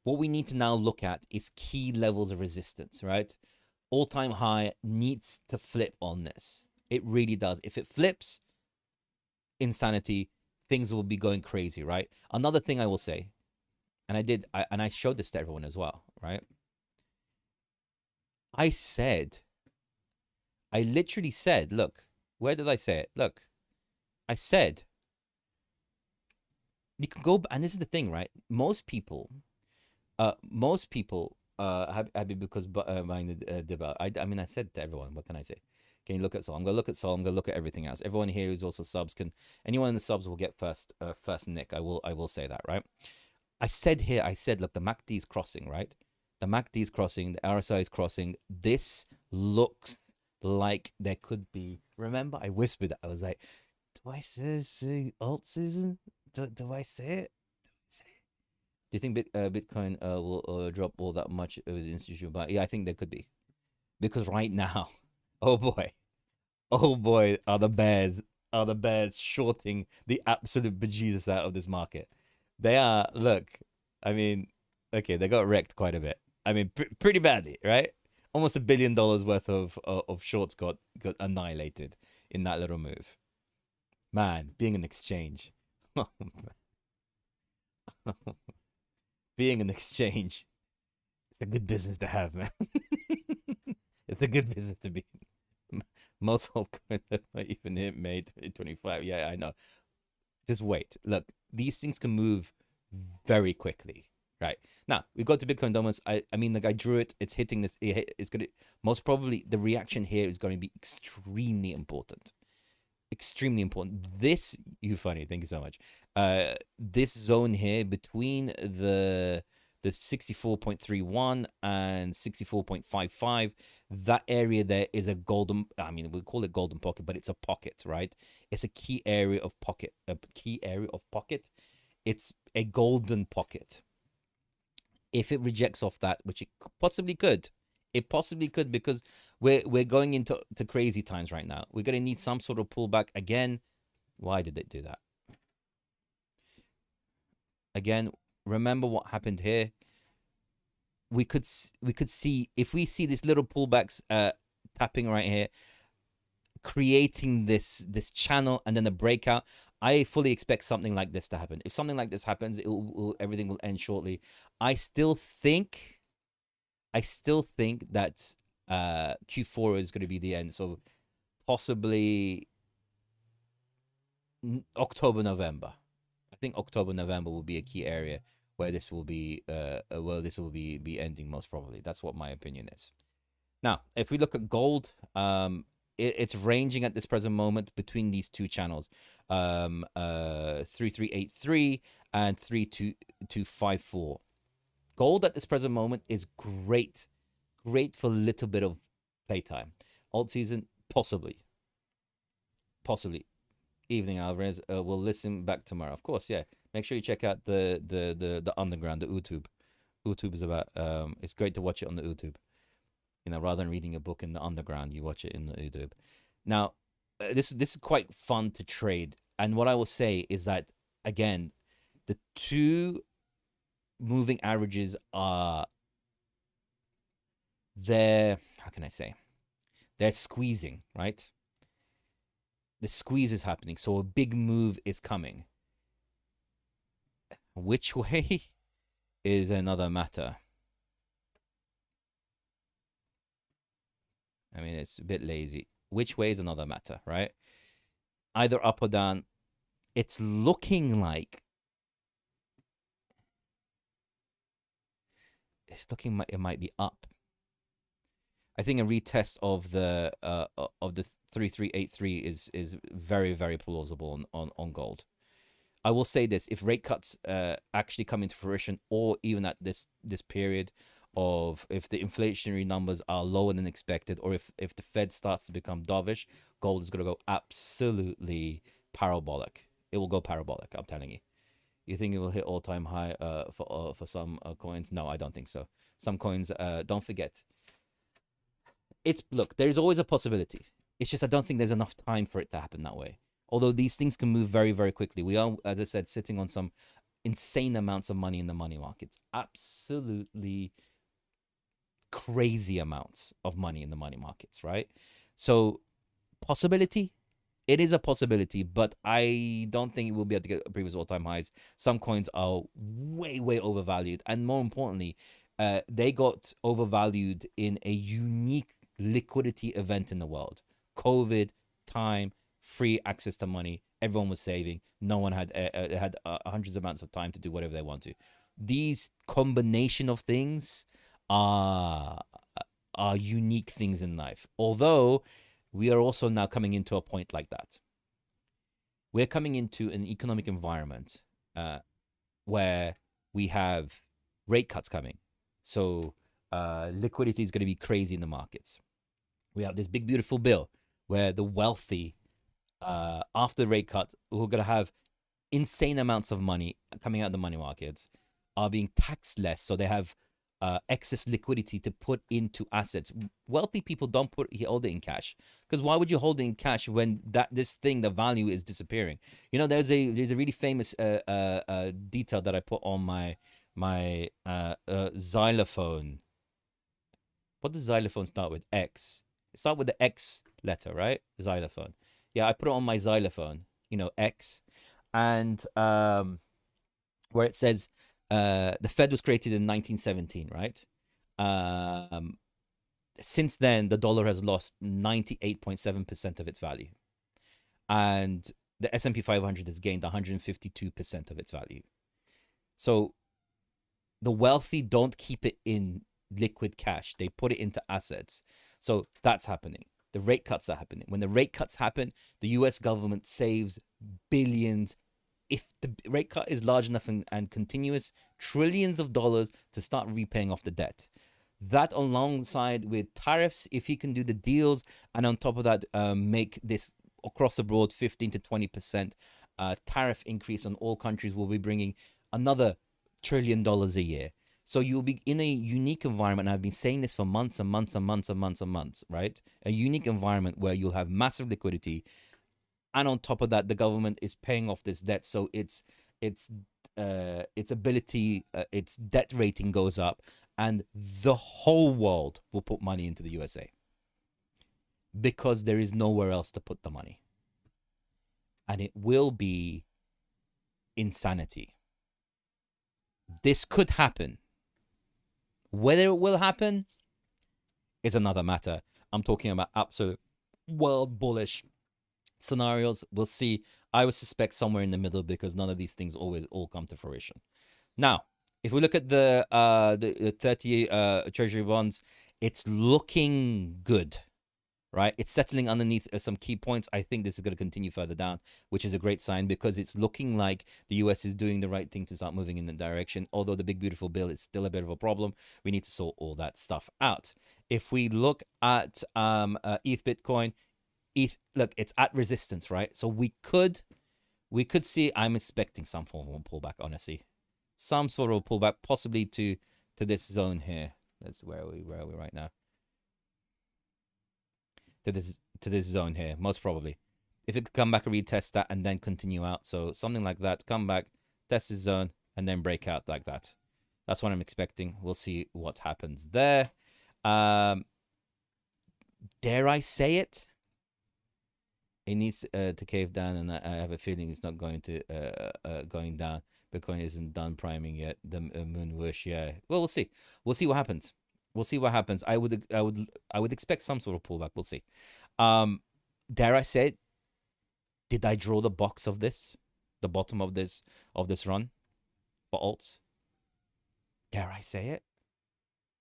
what we need to now look at is key levels of resistance, right? All-time high needs to flip on this. It really does. If it flips, insanity, things will be going crazy, right? Another thing I will say, and I showed this to everyone as well, right? I literally said, look, where did I say it? Look, I said, you can go, and this is the thing, right? Most people happy because minded Dibba. I mean, I said to everyone, what can I say? Can you look at Sol? I'm gonna look at Sol. I'm gonna look at everything else. Everyone here who's also subs anyone in the subs will get first nick. I will say that, right? I said, look, the MACD is crossing, right? The MACD is crossing, the RSI is crossing. This looks like there could be. Remember, I whispered. I was like, "Do I say alt, Susan? Do I say it? Do you think Bitcoin will drop all that much with the institutional buy?" Yeah, I think there could be, because right now, Oh boy. Oh boy, are the bears shorting the absolute bejesus out of this market. They are, look, I mean, okay, they got wrecked quite a bit. I mean, pretty badly, right? Almost $1 billion worth of shorts got annihilated in that little move. Man, being an exchange. Being an exchange. It's a good business to have, man. It's a good business to be. Most altcoins have not even hit May 2025. Yeah, I know. Just wait. Look, these things can move very quickly. Right now, we've got to Bitcoin dominance. I mean, like I drew it. It's hitting this. It's gonna most probably the reaction here is going to be extremely important. Extremely important. This you funny. Thank you so much. This zone here between the 64.31 and 64.55, that area there is a golden, I mean, we call it golden pocket, but it's a pocket, right? It's a key area of pocket, It's a golden pocket. If it rejects off that, which it possibly could, because we're going into crazy times right now. We're going to need some sort of pullback again. Why did it do that? Again, remember what happened here. We could see, if we see these little pullbacks tapping right here, creating this channel and then a breakout, I fully expect something like this to happen. If something like this happens, everything will end shortly. I still think that Q4 is going to be the end. So possibly October, November. I think October, November will be a key area where this will be be ending most probably. That's what my opinion is. Now, if we look at gold, it's ranging at this present moment between these two channels, 3383 and 32254. Gold at this present moment is great for a little bit of playtime. Alt season, possibly. Evening, Alvarez. We'll listen back tomorrow. Of course, yeah. Make sure you check out the underground, the YouTube. YouTube is about it's great to watch it on the YouTube. You know, rather than reading a book in the underground, you watch it in the YouTube. Now, this is quite fun to trade. And what I will say is that again, the two moving averages are how can I say? They're squeezing, right? The squeeze is happening, so a big move is coming. Which way is another matter. I mean, it's a bit lazy. Which way is another matter, right? Either up or down. It's looking like it might be up. I think a retest of the 3383 is very, very plausible on gold. I will say this: if rate cuts actually come into fruition, or even at this period of, if the inflationary numbers are lower than expected, or if the Fed starts to become dovish, gold is going to go absolutely parabolic. It will go parabolic, I'm telling you. You think it will hit all-time high for some coins? No, I don't think so. Some coins, don't forget. Look, there's always a possibility. It's just I don't think there's enough time for it to happen that way. Although these things can move very, very quickly. We are, as I said, sitting on some insane amounts of money in the money markets. Absolutely crazy amounts of money in the money markets, right? So, possibility? It is a possibility, but I don't think it will be able to get previous all-time highs. Some coins are way, way overvalued. And more importantly, they got overvalued in a unique liquidity event in the world. COVID, time, free access to money. Everyone was saving. No one had hundreds of amounts of time to do whatever they want to. These combination of things are unique things in life. Although we are also now coming into a point like that. We're coming into an economic environment where we have rate cuts coming. So liquidity is going to be crazy in the markets. We have this big, beautiful bill where the wealthy, after the rate cut, who are going to have insane amounts of money coming out of the money markets, are being taxed less. So they have excess liquidity to put into assets. Wealthy people don't hold it in cash, because why would you hold it in cash when the value is disappearing? You know, there's a really famous detail that I put on my xylophone. What does xylophone start with? X. It starts with the X letter, right? Xylophone. Yeah, I put it on my xylophone. You know, X, and where it says the Fed was created in 1917, right? Since then, the dollar has lost 98.7% of its value, and the S&P 500 has gained 152% of its value. So the wealthy don't keep it in liquid cash; they put it into assets. So that's happening. The rate cuts are happening. When the rate cuts happen, the U.S. government saves billions. If the rate cut is large enough and continuous, trillions of dollars to start repaying off the debt. That alongside with tariffs, if he can do the deals, and on top of that, make this across the board 15 to 20% tariff increase on all countries, will be bringing another $1 trillion a year. So you'll be in a unique environment, and I've been saying this for months and months and months and months and months, right? A unique environment where you'll have massive liquidity, and on top of that, the government is paying off this debt, so its ability, its debt rating goes up, and the whole world will put money into the USA because there is nowhere else to put the money, and it will be insanity. This could happen. Whether it will happen is another matter. I'm talking about absolute world bullish scenarios. We'll see. I would suspect somewhere in the middle, because none of these things always all come to fruition. Now, if we look at the 30 treasury bonds, it's looking good, right? It's settling underneath some key points. I think this is going to continue further down, which is a great sign, because it's looking like the US is doing the right thing to start moving in the direction. Although the big beautiful bill is still a bit of a problem, we need to sort all that stuff out. If we look at ETH Bitcoin, look, it's at resistance, right? So we could see, I'm expecting some form of a pullback, honestly. Some sort of a pullback, possibly to this zone here. That's where are we right now? To this zone here, most probably. If it could come back and retest that and then continue out. So something like that, come back, test this zone, and then break out like that. That's what I'm expecting. We'll see what happens there. Dare I say it? It needs to cave down, and I have a feeling it's not going to going down. Bitcoin isn't done priming yet. The moon wish, yeah. Well, we'll see. We'll see what happens. We'll see what happens. I would expect some sort of pullback. We'll see. Dare I say it? Did I draw the box of this, the bottom of this run for alts? Dare I say it?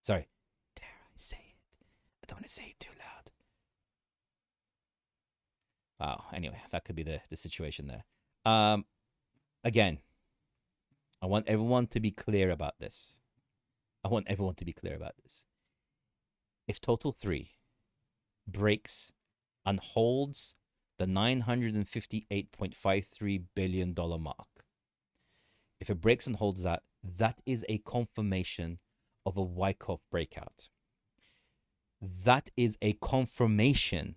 Sorry. Dare I say it? I don't want to say it too loud. Wow. Anyway, that could be the situation there. Again, I want everyone to be clear about this. If Total 3 breaks and holds the $958.53 billion mark, if it breaks and holds that, that is a confirmation of a Wyckoff breakout. That is a confirmation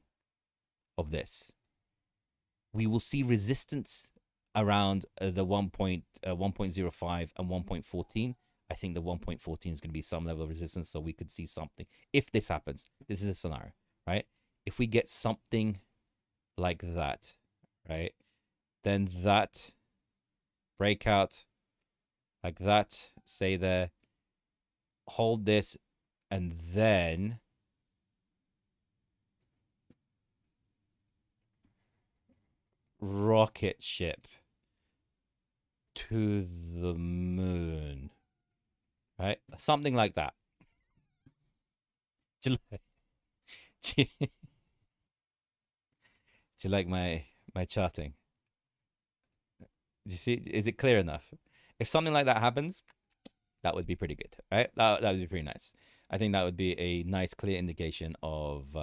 of this. We will see resistance around the 1.05 and 1.14. I think the 1.14 is going to be some level of resistance, so we could see something. If this happens, this is a scenario, right? If we get something like that, right, then that breakout like that, say there, hold this, and then rocket ship to the moon, right? Something like that. Do you like my charting? Do you see? Is it clear enough? If something like that happens, that would be pretty good, right? That would be pretty nice. I think that would be a nice, clear indication of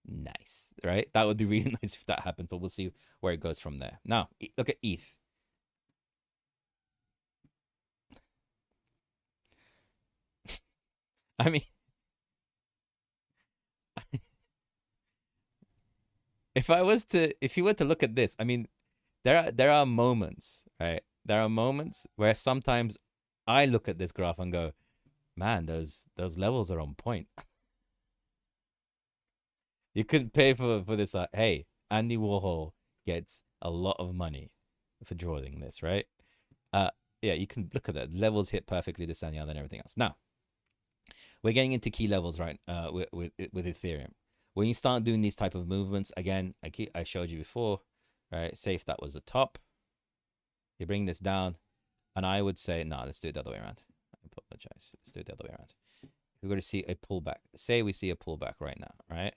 nice, right? That would be really nice if that happens, but we'll see where it goes from there. Now, look at ETH. I mean, if you were to look at this, I mean, there are moments, right? There are moments where sometimes I look at this graph and go, man, those levels are on point. You couldn't pay for this. Hey, Andy Warhol gets a lot of money for drawing this, right? Uh, yeah, you can look at that. Levels hit perfectly, this and the other, and everything else. Now, we're getting into key levels, right? With Ethereum, when you start doing these type of movements, again, I showed you before, right? Say if that was the top, you bring this down, and I would say, no, let's do it the other way around. I apologize. Let's do it the other way around. We're going to see a pullback. Say we see a pullback right now, right?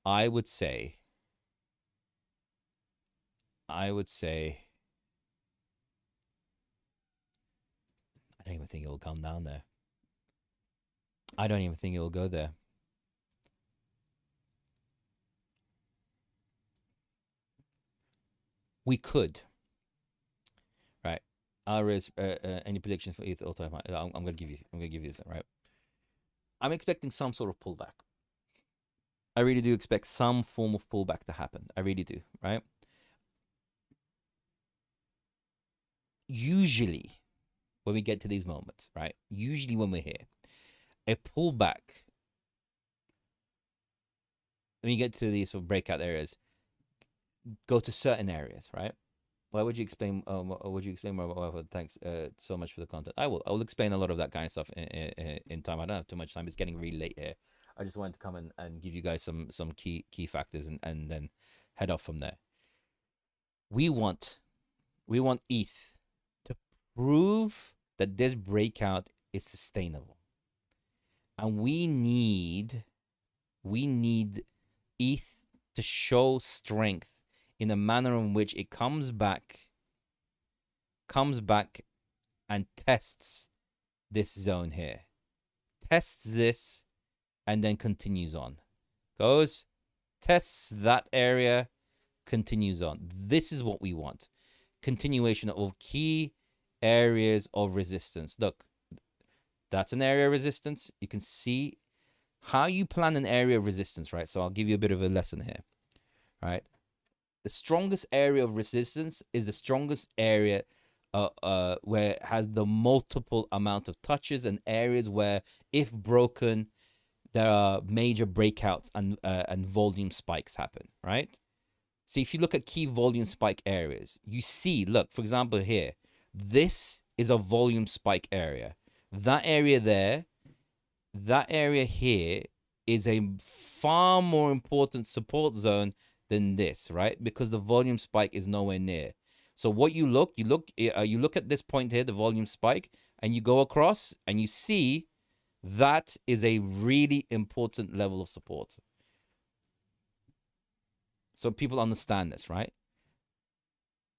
I would say, I don't even think it will come down there. I don't even think it will go there. We could, right? Any predictions for ETH all time high? I'm gonna give you this, right? I'm expecting some sort of pullback. I really do expect some form of pullback to happen. I really do, right? Usually, when we get to these moments, right? Usually when we're here, a pullback, when you get to these sort of breakout areas, go to certain areas, right? Why would you explain? Would you explain more about? Thanks so much for the content. I will. I will explain a lot of that kind of stuff in time. I don't have too much time. It's getting really late here. I just wanted to come and give you guys some key factors and then head off from there. We want ETH to prove that this breakout is sustainable, and we need ETH to show strength in a manner in which it comes back and tests this zone here, tests this, and then continues on, goes, tests that area, continues on. This is what we want. Continuation of key areas of resistance. Look, that's an area of resistance. You can see how you plan an area of resistance, right? So I'll give you a bit of a lesson here, right? The strongest area of resistance is the strongest area where it has the multiple amount of touches, and areas where, if broken, there are major breakouts and volume spikes happen, right? So if you look at key volume spike areas, you see, look, for example, here, this is a volume spike area. That area there, that area here is a far more important support zone than this, right? Because the volume spike is nowhere near. So what you look at this point here, the volume spike, and you go across and you see that is a really important level of support. So people understand this, right?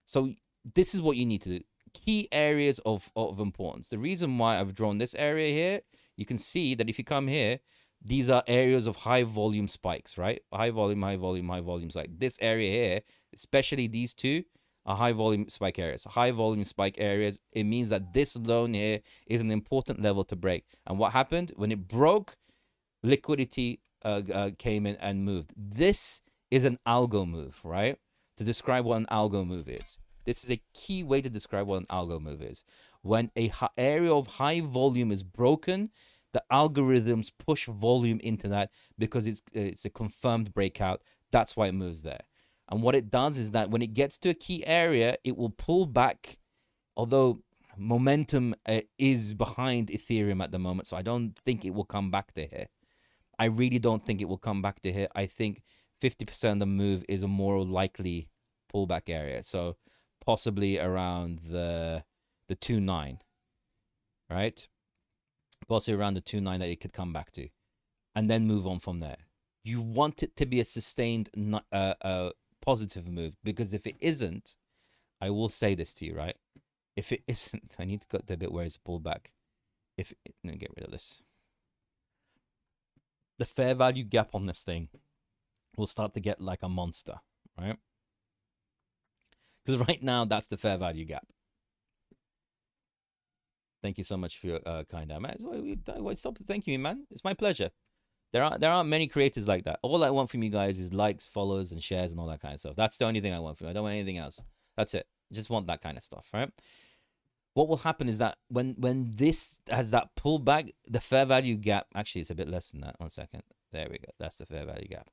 So this is what you need to do. Key areas of importance. The reason why I've drawn this area here, you can see that if you come here, these are areas of high volume spikes, right? High volume, high volume, high volume spike. This area here, especially these two, are high volume spike areas. High volume spike areas, it means that this zone here is an important level to break. And what happened? When it broke, liquidity came in and moved. This is an algo move, right? To describe what an algo move is. This is a key way to describe what an algo move is. When a area of high volume is broken, the algorithms push volume into that because it's a confirmed breakout. That's why it moves there. And what it does is that when it gets to a key area, it will pull back, although momentum is behind Ethereum at the moment, so I don't think it will come back to here. I really don't think it will come back to here. I think 50% of the move is a more likely pullback area. So possibly around the 2.9, right? Possibly around the 2.9 that it could come back to, and then move on from there. You want it to be a sustained positive move, because if it isn't, I will say this to you, right? If it isn't, I need to cut the bit where it's pulled back. Let me get rid of this. The fair value gap on this thing will start to get like a monster, right? Because right now, that's the fair value gap. Thank you so much for your kind man. Stop to thank you, man. It's my pleasure. There aren't many creators like that. All I want from you guys is likes, follows, and shares and all that kind of stuff. That's the only thing I want from you. I don't want anything else. That's it. Just want that kind of stuff, right? What will happen is that when this has that pullback, the fair value gap, actually it's a bit less than that. 1 second. There we go. That's the fair value gap.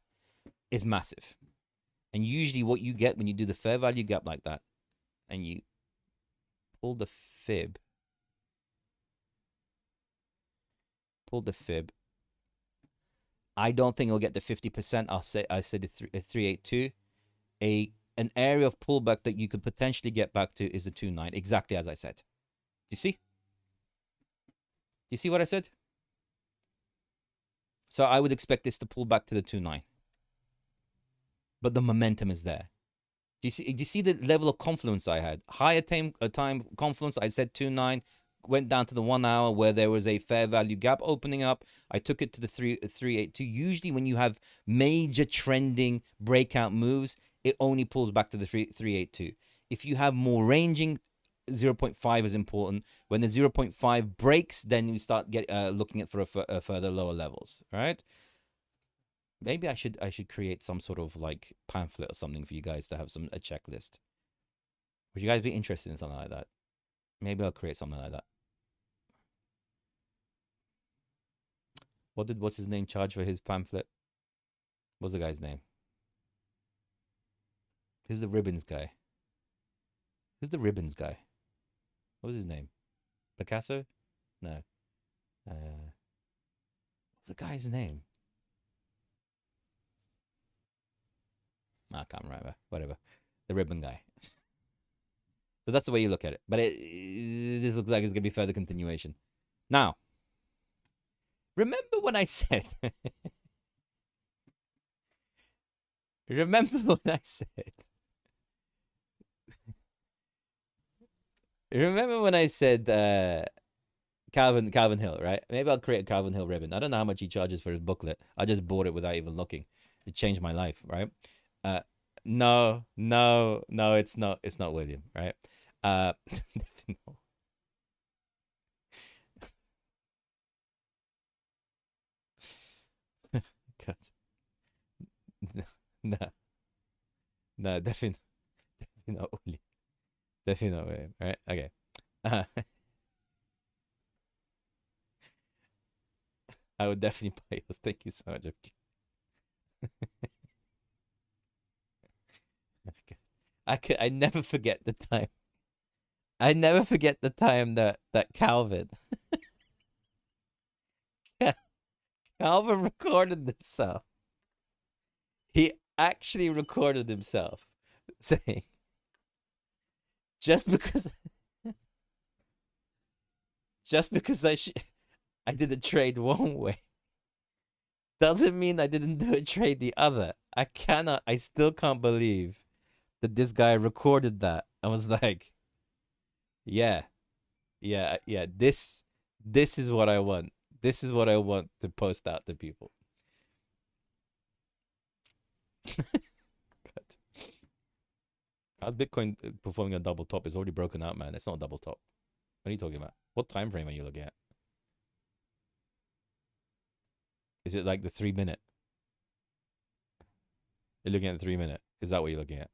It's massive. And usually what you get when you do the fair value gap like that and you pull the fib, I don't think it'll get to 50%. I said a 382. An area of pullback that you could potentially get back to is a 2.9, exactly as I said. Do you see? Do you see what I said? So I would expect this to pull back to the 2.9. But the momentum is there. Do you see the level of confluence I had? Higher time confluence, I said 2.9, went down to the 1 hour where there was a fair value gap opening up. I took it to the 382. Usually when you have major trending breakout moves, it only pulls back to the 382. If you have more ranging, 0.5 is important. When the 0.5 breaks, then you start looking at for a further lower levels, right? Maybe I should create some sort of like pamphlet or something for you guys to have a checklist. Would you guys be interested in something like that? Maybe I'll create something like that. What's his name charge for his pamphlet? What's the guy's name? Who's the ribbons guy? Who's the ribbons guy? What was his name? Picasso? No. What's the guy's name? I can't remember. Whatever. The ribbon guy. So that's the way you look at it. But this looks like it's going to be further continuation. Now, remember when I said... remember when I said... remember when I said Calvin Hill, right? Maybe I'll create a Calvin Hill ribbon. I don't know how much he charges for his booklet. I just bought it without even looking. It changed my life, right? No, it's not William, right? No. God. No, definitely not William. Definitely not William, right? Okay. I would definitely buy yours. Thank you so much. I never forget the time. I never forget the time that Calvin Calvin recorded himself. He actually recorded himself saying, just because I did a trade one way doesn't mean I didn't do a trade the other. I still can't believe that this guy recorded that. I was like, yeah. This is what I want. This is what I want to post out to people. How's Bitcoin performing a double top? It's already broken out, man. It's not a double top. What are you talking about? What time frame are you looking at? Is it like the 3 minute? You're looking at the 3 minute. Is that what you're looking at?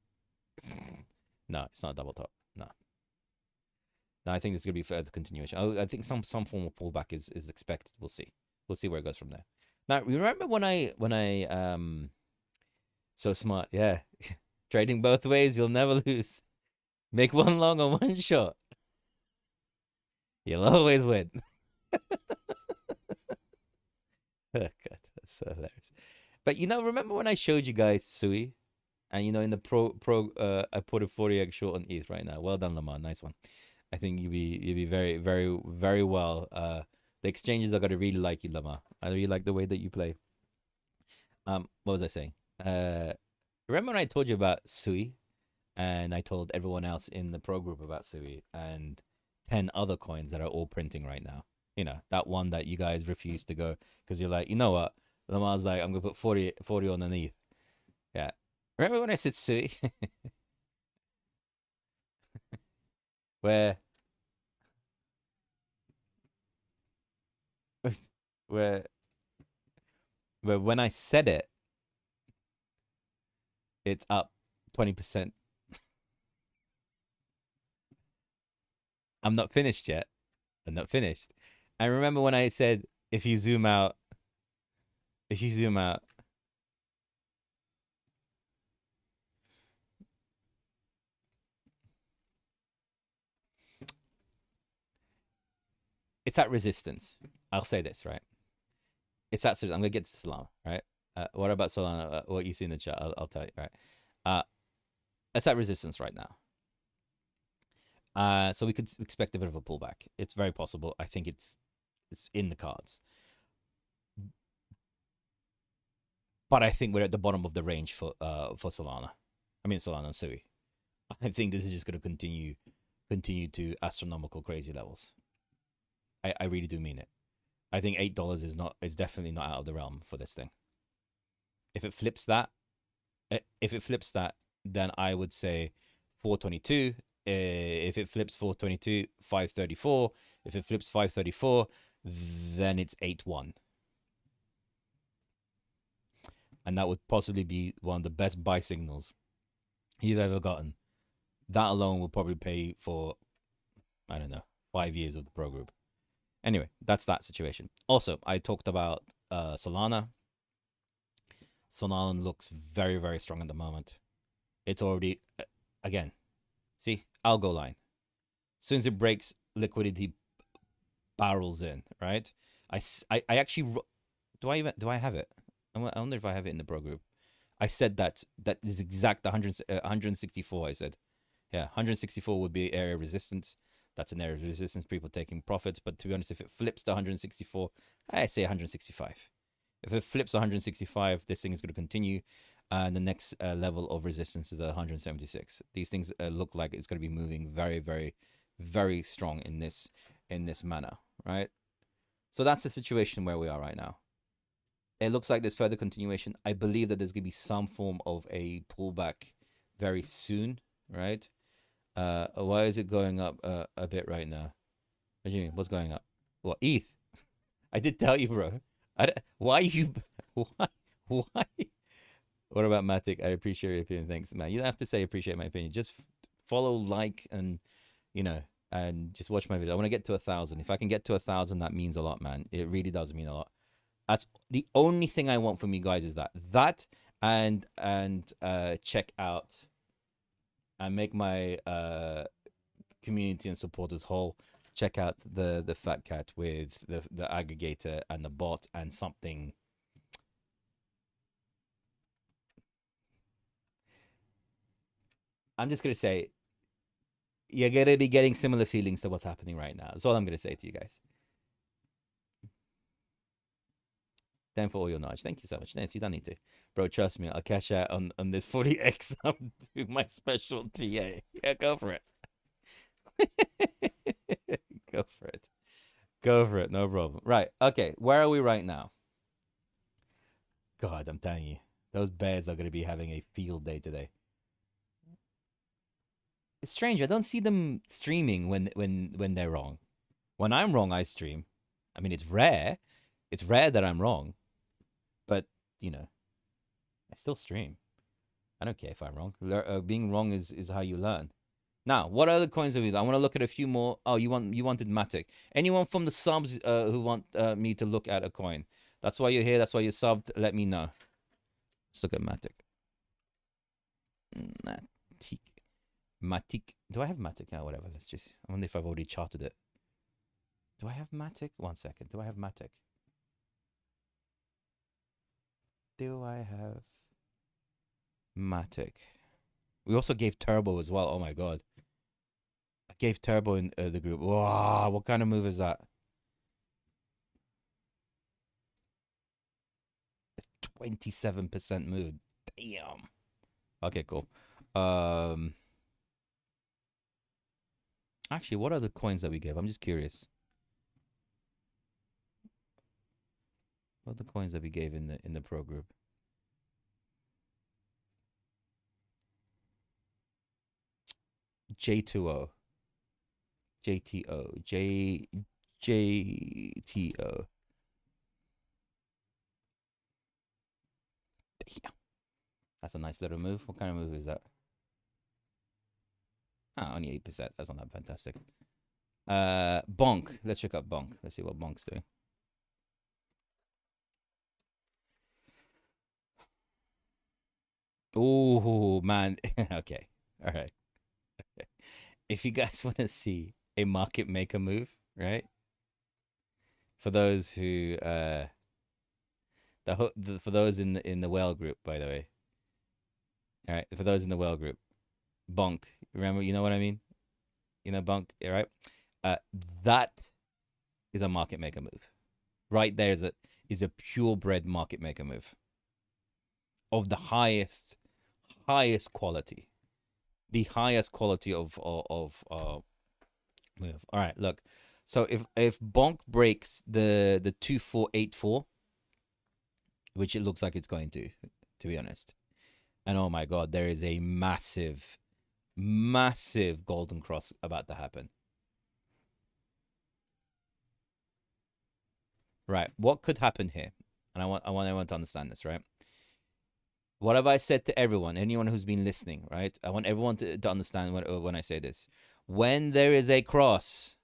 No, it's not a double top. No, I think there's gonna be further continuation. I think some form of pullback is expected. We'll see. We'll see where it goes from there. Now, remember when I so smart, yeah. Trading both ways, you'll never lose. Make one long or one short. You'll always win. Oh God, that's so hilarious. But remember when I showed you guys Sui? And in the pro I put a 40x short on ETH right now. Well done, Lamar. Nice one. I think you'd be very, very, very well. The exchanges are gonna really like you, Lamar. I really like the way that you play. What was I saying? Remember when I told you about Sui, and I told everyone else in the pro group about Sui and 10 other coins that are all printing right now. That one that you guys refuse to go because you're like, you know what? Lamar's like, I'm gonna put 40 underneath. Yeah. Remember when I said Sui? Where where when I said it, it's up 20%. I'm not finished yet. I'm not finished. I remember when I said if you zoom out, it's at resistance. I'll say this, right? It's at, I'm gonna get to Solana, right? What about Solana? What you see in the chat, I'll tell you, right? It's at resistance right now. So we could expect a bit of a pullback. It's very possible. I think it's in the cards. But I think we're at the bottom of the range for Solana. I mean Solana and Sui. I think this is just going to continue to astronomical crazy levels. I really do mean it. I think $8 is definitely not out of the realm for this thing. If it flips that, then I would say 422. If it flips 422, 534. If it flips 534, then it's 8-1. And that would possibly be one of the best buy signals you've ever gotten. That alone will probably pay for, I don't know, 5 years of the pro group. Anyway, that's that situation. Also, I talked about Solana. Solana looks very, very strong at the moment. It's already, again, see, algo line. As soon as it breaks, liquidity barrels in, right? I actually, do I have it? I wonder if I have it in the pro group. I said that is exact 164. I said, yeah, 164 would be area of resistance. That's an area of resistance, people taking profits. But to be honest, if it flips to 164, I say 165. If it flips 165, this thing is going to continue. And the next level of resistance is 176. These things look like it's going to be moving very, very, very strong in this manner, right? So that's the situation where we are right now. It looks like there's further continuation. I believe that there's going to be some form of a pullback very soon, right? Why is it going up a bit right now? What do you mean? What's going up? What, ETH? I did tell you, bro. Why you? Why? What about Matic? I appreciate your opinion. Thanks, man. You don't have to say appreciate my opinion. Just follow, like, and and just watch my video. I want to get to 1,000. If I can get to 1,000, that means a lot, man. It really does mean a lot. That's the only thing I want from you guys, is that and check out and make my community and supporters whole. Check out the Fat Cat with the aggregator and the bot and something. I'm just gonna say you're gonna be getting similar feelings to what's happening right now. That's all I'm gonna say to you guys. Thank for all your knowledge. Thank you so much. Nance, you don't need to. Bro, trust me, I'll cash out on this 40x. I'm doing my special TA. Yeah, go for it. Go for it. Go for it. No problem. Right. Okay. Where are we right now? God, I'm telling you, those bears are going to be having a field day today. It's strange. I don't see them streaming when they're wrong. When I'm wrong, I stream. I mean, it's rare. It's rare that I'm wrong. But, I still stream. I don't care if I'm wrong. Being wrong is how you learn. Now, what other coins have we? I want to look at a few more. Oh, you wanted Matic. Anyone from the subs who want me to look at a coin? That's why you're here. That's why you're subbed. Let me know. Let's look at Matic. Matic. Do I have Matic? Oh, whatever. Let's just. I wonder if I've already charted it. Do I have Matic? 1 second. Do I have Matic? Do I have Matic? We also gave Turbo as well. Oh my god. I gave Turbo in the group. Wow, what kind of move is that? 27% move. Damn. Okay, cool. Actually, what are the coins that we gave? I'm just curious. What are the coins that we gave in the pro group? J2O. JTO. JTO. Yeah. That's a nice little move. What kind of move is that? Ah, only 8%. That's not that fantastic. Bonk. Let's check out Bonk. Let's see what Bonk's doing. Oh, man. Okay. All right. If you guys want to see a market maker move, right? For those who for those in the whale group, by the way. All right, for those in the whale group, bonk. Remember, you know what I mean? You know, bonk. All right. That is a market maker move. Right there is a purebred market maker move of the highest quality, the highest quality of move. All right, look. So if bonk breaks the 2484, which it looks like it's going to be honest, and oh my god, there is a massive golden cross about to happen. Right, what could happen here? And I want everyone to understand this, right? What have I said to everyone, anyone who's been listening, right? I want everyone to understand when I say this. When there is a cross,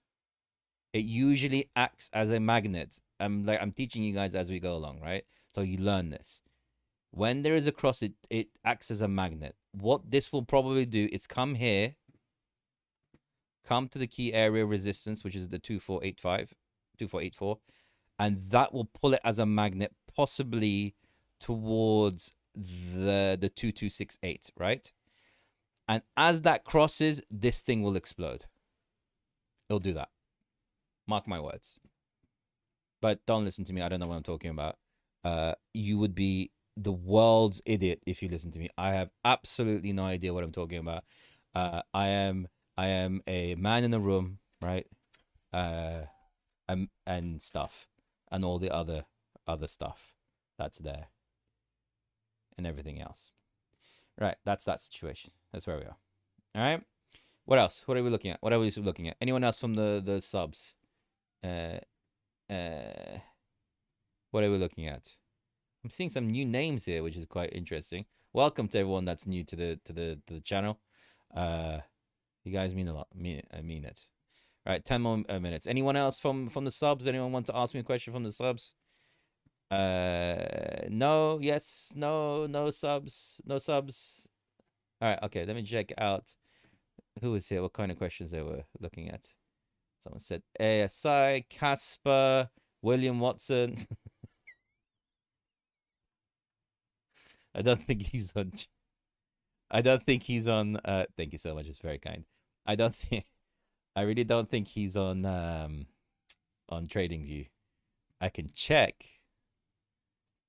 it usually acts as a magnet. I'm teaching you guys as we go along, right? So you learn this. When there is a cross, it acts as a magnet. What this will probably do is come here, come to the key area of resistance, which is the 2484, and that will pull it as a magnet, possibly towards the 2268, right? And as that crosses, this thing will explode. It'll do that. Mark my words. But don't listen to me. I don't know what I'm talking about. You would be the world's idiot if you listen to me. I have absolutely no idea what I'm talking about. I am a man in a room, right? And stuff, and all the other stuff that's there, and everything else. Right, that's that situation. That's where we are. All right. What else? What are we looking at? What are we looking at? Anyone else from the subs? What are we looking at? I'm seeing some new names here, which is quite interesting. Welcome to everyone that's new to the channel. You guys mean a lot. I mean it. All right, 10 more minutes. Anyone else from the subs? Anyone want to ask me a question from the subs? No, yes, no subs, no subs. All right, okay. Let me check out who was here. What kind of questions they were looking at? Someone said ASI, Casper, William Watson. I don't think he's on. Thank you so much. It's very kind. I really don't think he's on TradingView. I can check.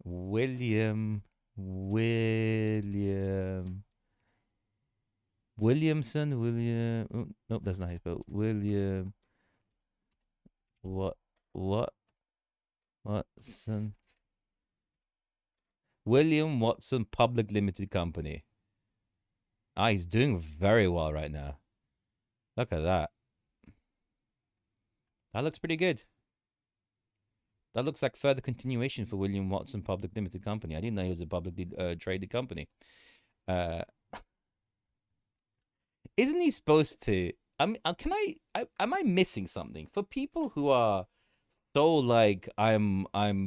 Williamson. Nope, that's not his spell. William. Watson. William Watson Public Limited Company. He's doing very well right now. Look at that. That looks pretty good. That looks like further continuation for William Watson Public Limited Company. I didn't know he was a publicly traded company. Isn't he supposed to? Am I missing something? For people who are so like I'm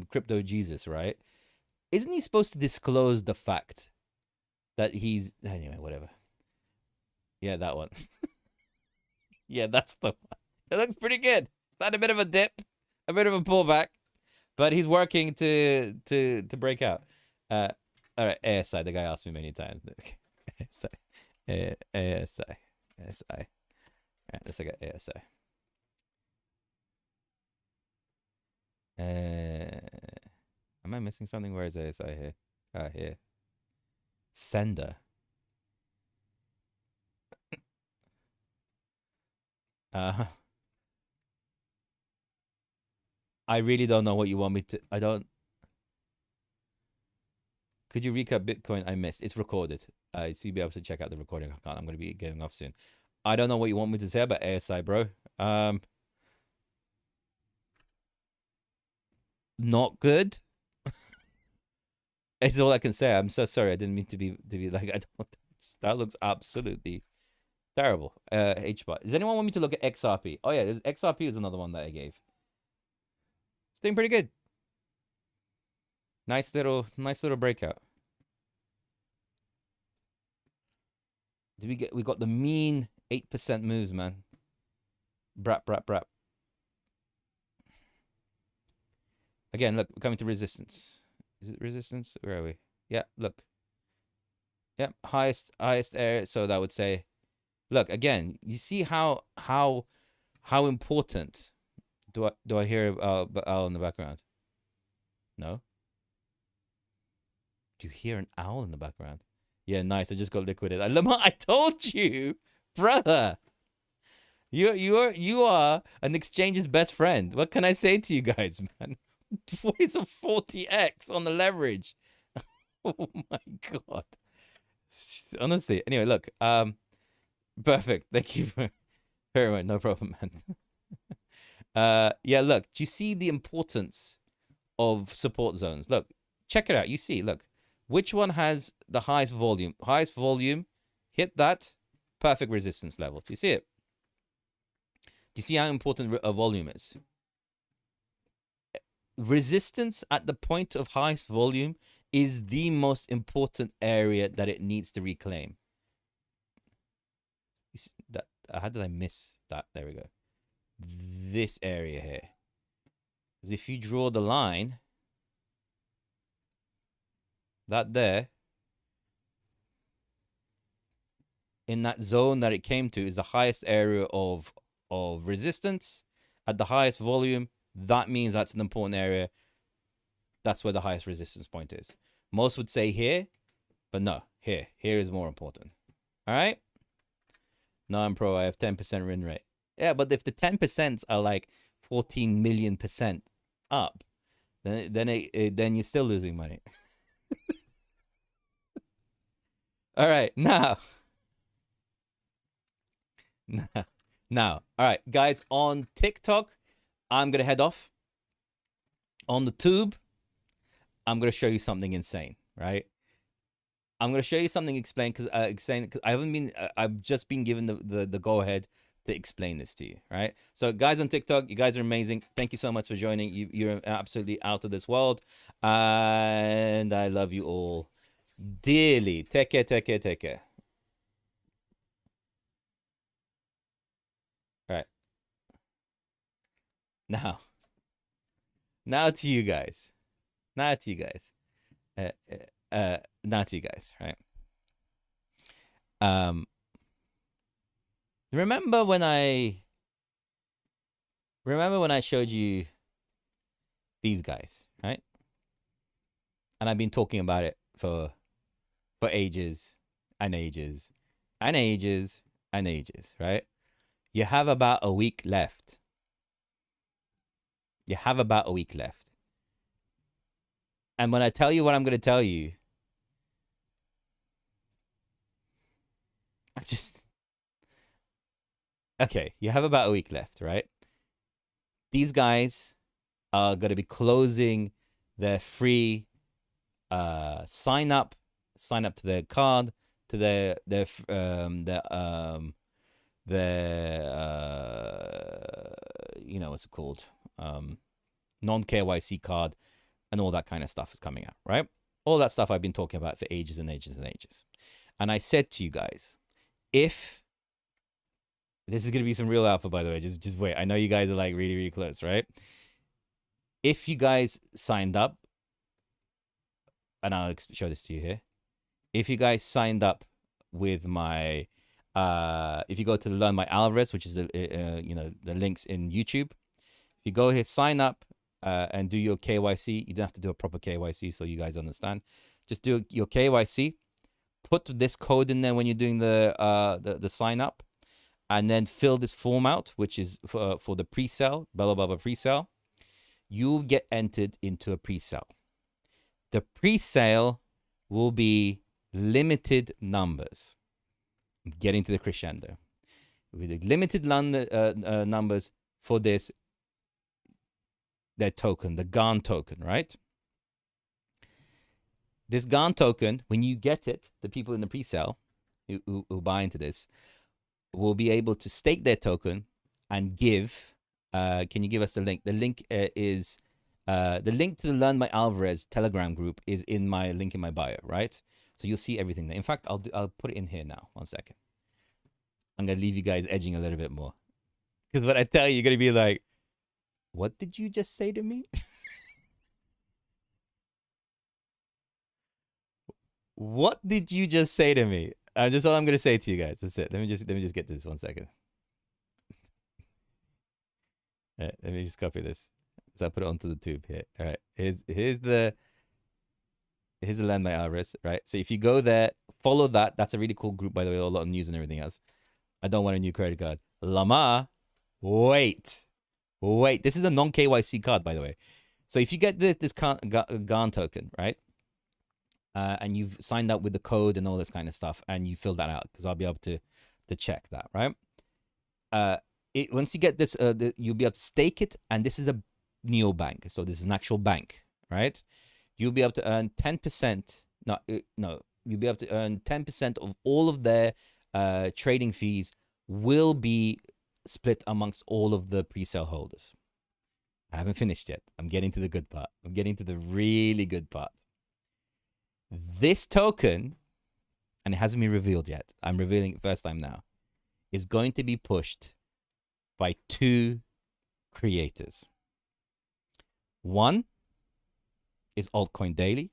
crypto Jesus, right? Isn't he supposed to disclose the fact that he's anyway? Whatever. Yeah, that one. Yeah, that's the one. It looks pretty good. It's not a bit of a dip, a bit of a pullback, but he's working to break out. All right, ASI. The guy asked me many times. ASI. ASI. All right, let's look at ASI. Am I missing something? Where is ASI here? Here. Sender. I really don't know what you want me to. I don't. Could you recap Bitcoin? I missed. It's recorded. So you'll be able to check out the recording. I'm going to be getting off soon. I don't know what you want me to say about ASI, bro. Not good. It's all I can say. I'm so sorry. I didn't mean to be like, I don't. That looks absolutely terrible. HBAR. Does anyone want me to look at XRP? Oh yeah, XRP is another one that I gave. It's doing pretty good. Nice little breakout. We got the mean 8% moves, man. Brap. Again, look, we're coming to resistance. Is it resistance? Where are we? Yeah, look. Yep, highest area. So that would say, look, again, you see how important. Do I hear owl in the background? No. Do you hear an owl in the background? Yeah, nice. I just got liquidated. I told you, brother. You are an exchange's best friend. What can I say to you guys, man? What is a 40x on the leverage? Oh my god. Honestly. Anyway, look. Perfect. Thank you very much. No problem, man. Yeah, look. Do you see the importance of support zones? Look, check it out. You see, look. Which one has the highest volume? Highest volume. Hit that. Perfect resistance level. Do you see it? Do you see how important a volume is? Resistance at the point of highest volume is the most important area that it needs to reclaim. That, how did I miss that? There we go. This area here. Because if you draw the line, that there, in that zone that it came to, is the highest area of resistance at the highest volume. That means that's an important area. That's where the highest resistance point is. Most would say here, but no, here is more important. All right. No, I'm pro. I have 10% win rate. Yeah, but if the 10% are like 14 million% up, then you're still losing money. All right, now, all right, guys, on TikTok, I'm gonna head off. On the tube, I'm gonna show you something insane, right? I'm gonna show you something because I haven't been. I've just been given the go ahead to explain this to you, right? So, guys on TikTok, you guys are amazing. Thank you so much for joining. You're absolutely out of this world, and I love you all dearly. Take care. All right. Now to you guys. Now to you guys, right? Remember when I showed you these guys, right? And I've been talking about it for ages and ages and ages and ages, right? You have about a week left. And when I tell you what I'm going to tell you, okay, you have about a week left, right? These guys are going to be closing their free sign up to their card, to their you know, what's it called? Non KYC card, and all that kind of stuff is coming out, right? All that stuff I've been talking about for ages and ages and ages. And I said to you guys, if this is going to be some real alpha, by the way, just wait. I know you guys are like really, really close, right? If you guys signed up, and I'll show this to you here. If you guys signed up with my, if you go to Learn by Alvarez, which is the links in YouTube, if you go here, sign up and do your KYC. You don't have to do a proper KYC, so you guys understand. Just do your KYC. Put this code in there when you're doing the sign up, and then fill this form out, which is for the pre-sale, Bella Baba pre-sale. You'll get entered into a pre-sale. The pre-sale will be limited numbers. I'm getting to the crescendo. With the limited numbers for this, their token, the GAN token, right? This GAN token, when you get it, the people in the pre-sale who buy into this will be able to stake their token and give. Can you give us the link? The link is the link to the Learn by Alvarez Telegram group is in my link in my bio, right? So you'll see everything there. In fact, I'll put it in here now. 1 second. I'm gonna leave you guys edging a little bit more, because when I tell you, you're gonna be like, "What did you just say to me?" What did you just say to me? Just all I'm gonna say to you guys. That's it. Let me just get this 1 second. All right, let me just copy this. So I put it onto the tube here. All right, here's the Learn by Alvarez, right? So if you go there, follow that. That's a really cool group, by the way. A lot of news and everything else. I don't want a new credit card. Lama, wait. This is a non KYC card, by the way. So if you get this GAN token, right? And you've signed up with the code and all this kind of stuff, and you fill that out, because I'll be able to check that, right? Once you get this, you'll be able to stake it, and this is a neobank, so this is an actual bank, right? You'll be able to earn 10%. No, you'll be able to earn 10% of all of their trading fees will be split amongst all of the pre-sale holders. I haven't finished yet. I'm getting to the good part. I'm getting to the really good part. This token, and it hasn't been revealed yet, I'm revealing it first time now, is going to be pushed by 2 creators. One is Altcoin Daily.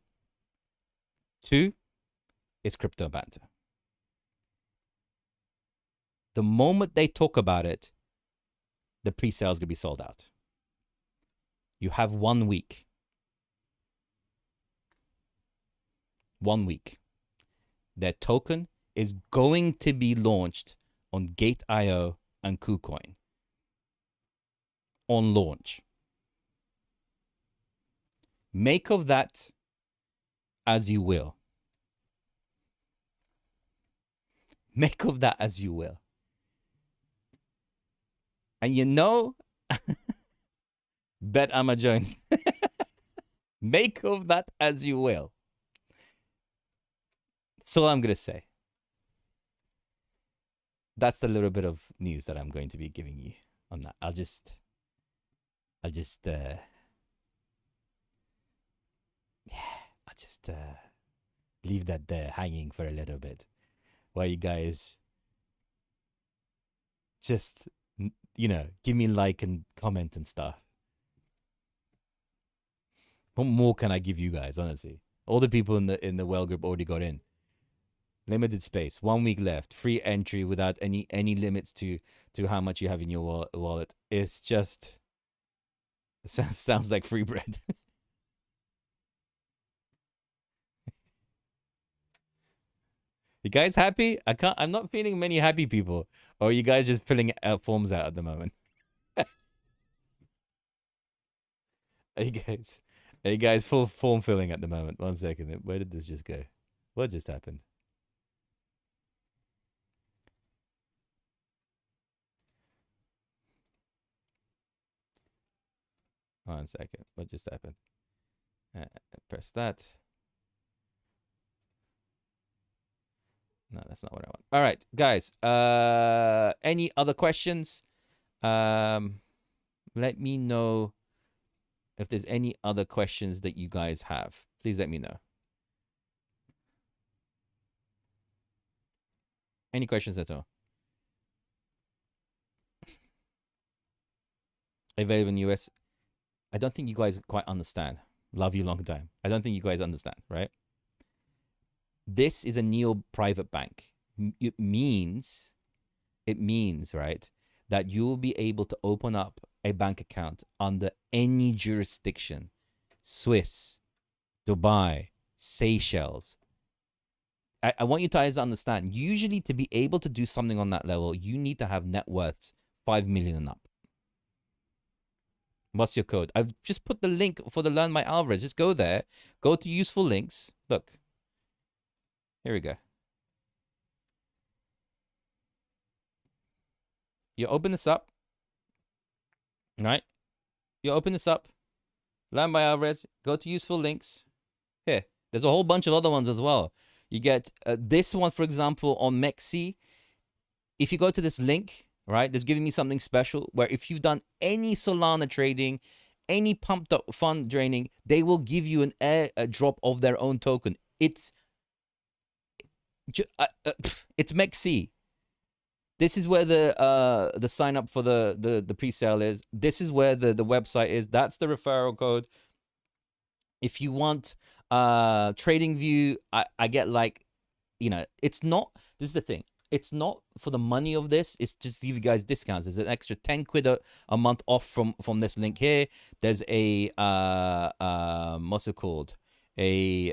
2 is Crypto Banter. The moment they talk about it, the pre-sale is going to be sold out. You have 1 week. 1 week. Their token is going to be launched on Gate.io and KuCoin. On launch. Make of that as you will. Make of that as you will. And you know, bet I'm a join. Make of that as you will. That's all I'm going to say. That's the little bit of news that I'm going to be giving you on that. I'll just leave that there hanging for a little bit while you guys just, give me like and comment and stuff. What more can I give you guys, honestly? All the people in the well group already got in. Limited space, 1 week left, free entry without any limits to how much you have in your wallet. It's just sounds like free bread. You guys happy? I'm not feeling many happy people. Or are you guys just filling forms out at the moment? Are you guys full form filling at the moment? 1 second. Where did this just go? What just happened? 1 second. What just happened? Press that. No, that's not what I want. All right, guys. Any other questions? Let me know if there's any other questions that you guys have. Please let me know. Any questions at all? Available in US. I don't think you guys quite understand. Love you long time. I don't think you guys understand, right? This is a neo-private bank. It means, right, that you will be able to open up a bank account under any jurisdiction. Swiss, Dubai, Seychelles. I want you guys to understand, usually to be able to do something on that level, you need to have net worths 5 million and up. What's your code? I've just put the link for the Learn by Alvarez. Just go there. Go to useful links. Look. Here we go. You open this up. Right? You open this up. Learn by Alvarez. Go to useful links. Here. There's a whole bunch of other ones as well. You get this one, for example, on Mexi. If you go to this link, right, there's giving me something special where if you've done any Solana trading, any pumped up fund draining, they will give you an airdrop of their own token. It's Mexi. This is where the sign up for the pre-sale is. This is where the website is. That's the referral code. If you want TradingView, I get like, you know, it's not, this is the thing. It's not for the money of this. It's just to give you guys discounts. There's an extra 10 quid a month off from this link here. There's a what's it called? A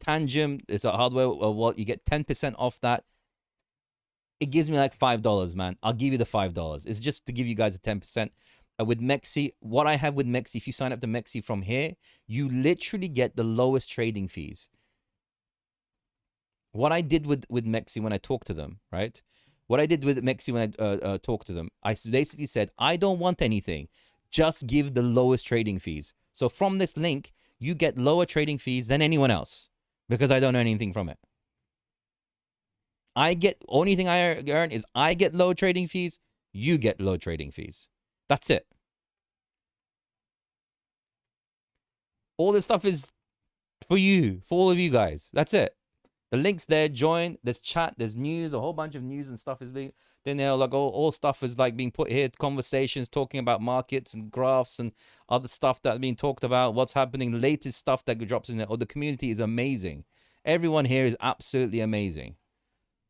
Tangent. It's a hardware wallet. You get 10% off that. It gives me like $5, man. I'll give you the $5. It's just to give you guys a 10%. With Mexi, what I have with Mexi, if you sign up to Mexi from here, you literally get the lowest trading fees. What I did with Mexi when I talked to them, right? What I did with Mexi when I talked to them, I basically said, I don't want anything. Just give the lowest trading fees. So from this link, you get lower trading fees than anyone else because I don't earn anything from it. Only thing I earn is I get low trading fees, you get low trading fees. That's it. All this stuff is for you, for all of you guys. That's it. The link's there, join, there's chat, there's news, a whole bunch of news and stuff is being, then they're like all stuff is like being put here, conversations, talking about markets and graphs and other stuff that's being talked about, what's happening, the latest stuff that drops in there. Oh, the community is amazing. Everyone here is absolutely amazing.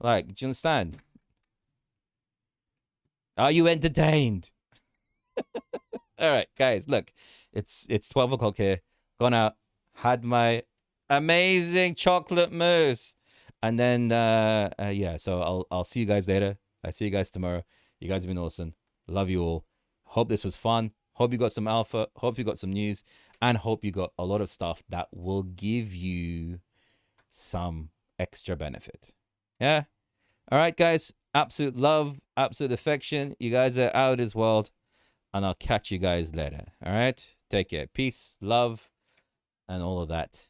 Like, do you understand? Are you entertained? All right, guys, look, it's 12 o'clock here. Gone out, had my amazing chocolate mousse, and then yeah. So I'll see you guys later. I see you guys tomorrow. You guys have been awesome. Love you all. Hope this was fun. Hope you got some alpha. Hope you got some news, and hope you got a lot of stuff that will give you some extra benefit. Yeah. All right, guys. Absolute love, absolute affection. You guys are out of this world, and I'll catch you guys later. All right. Take care. Peace, love, and all of that.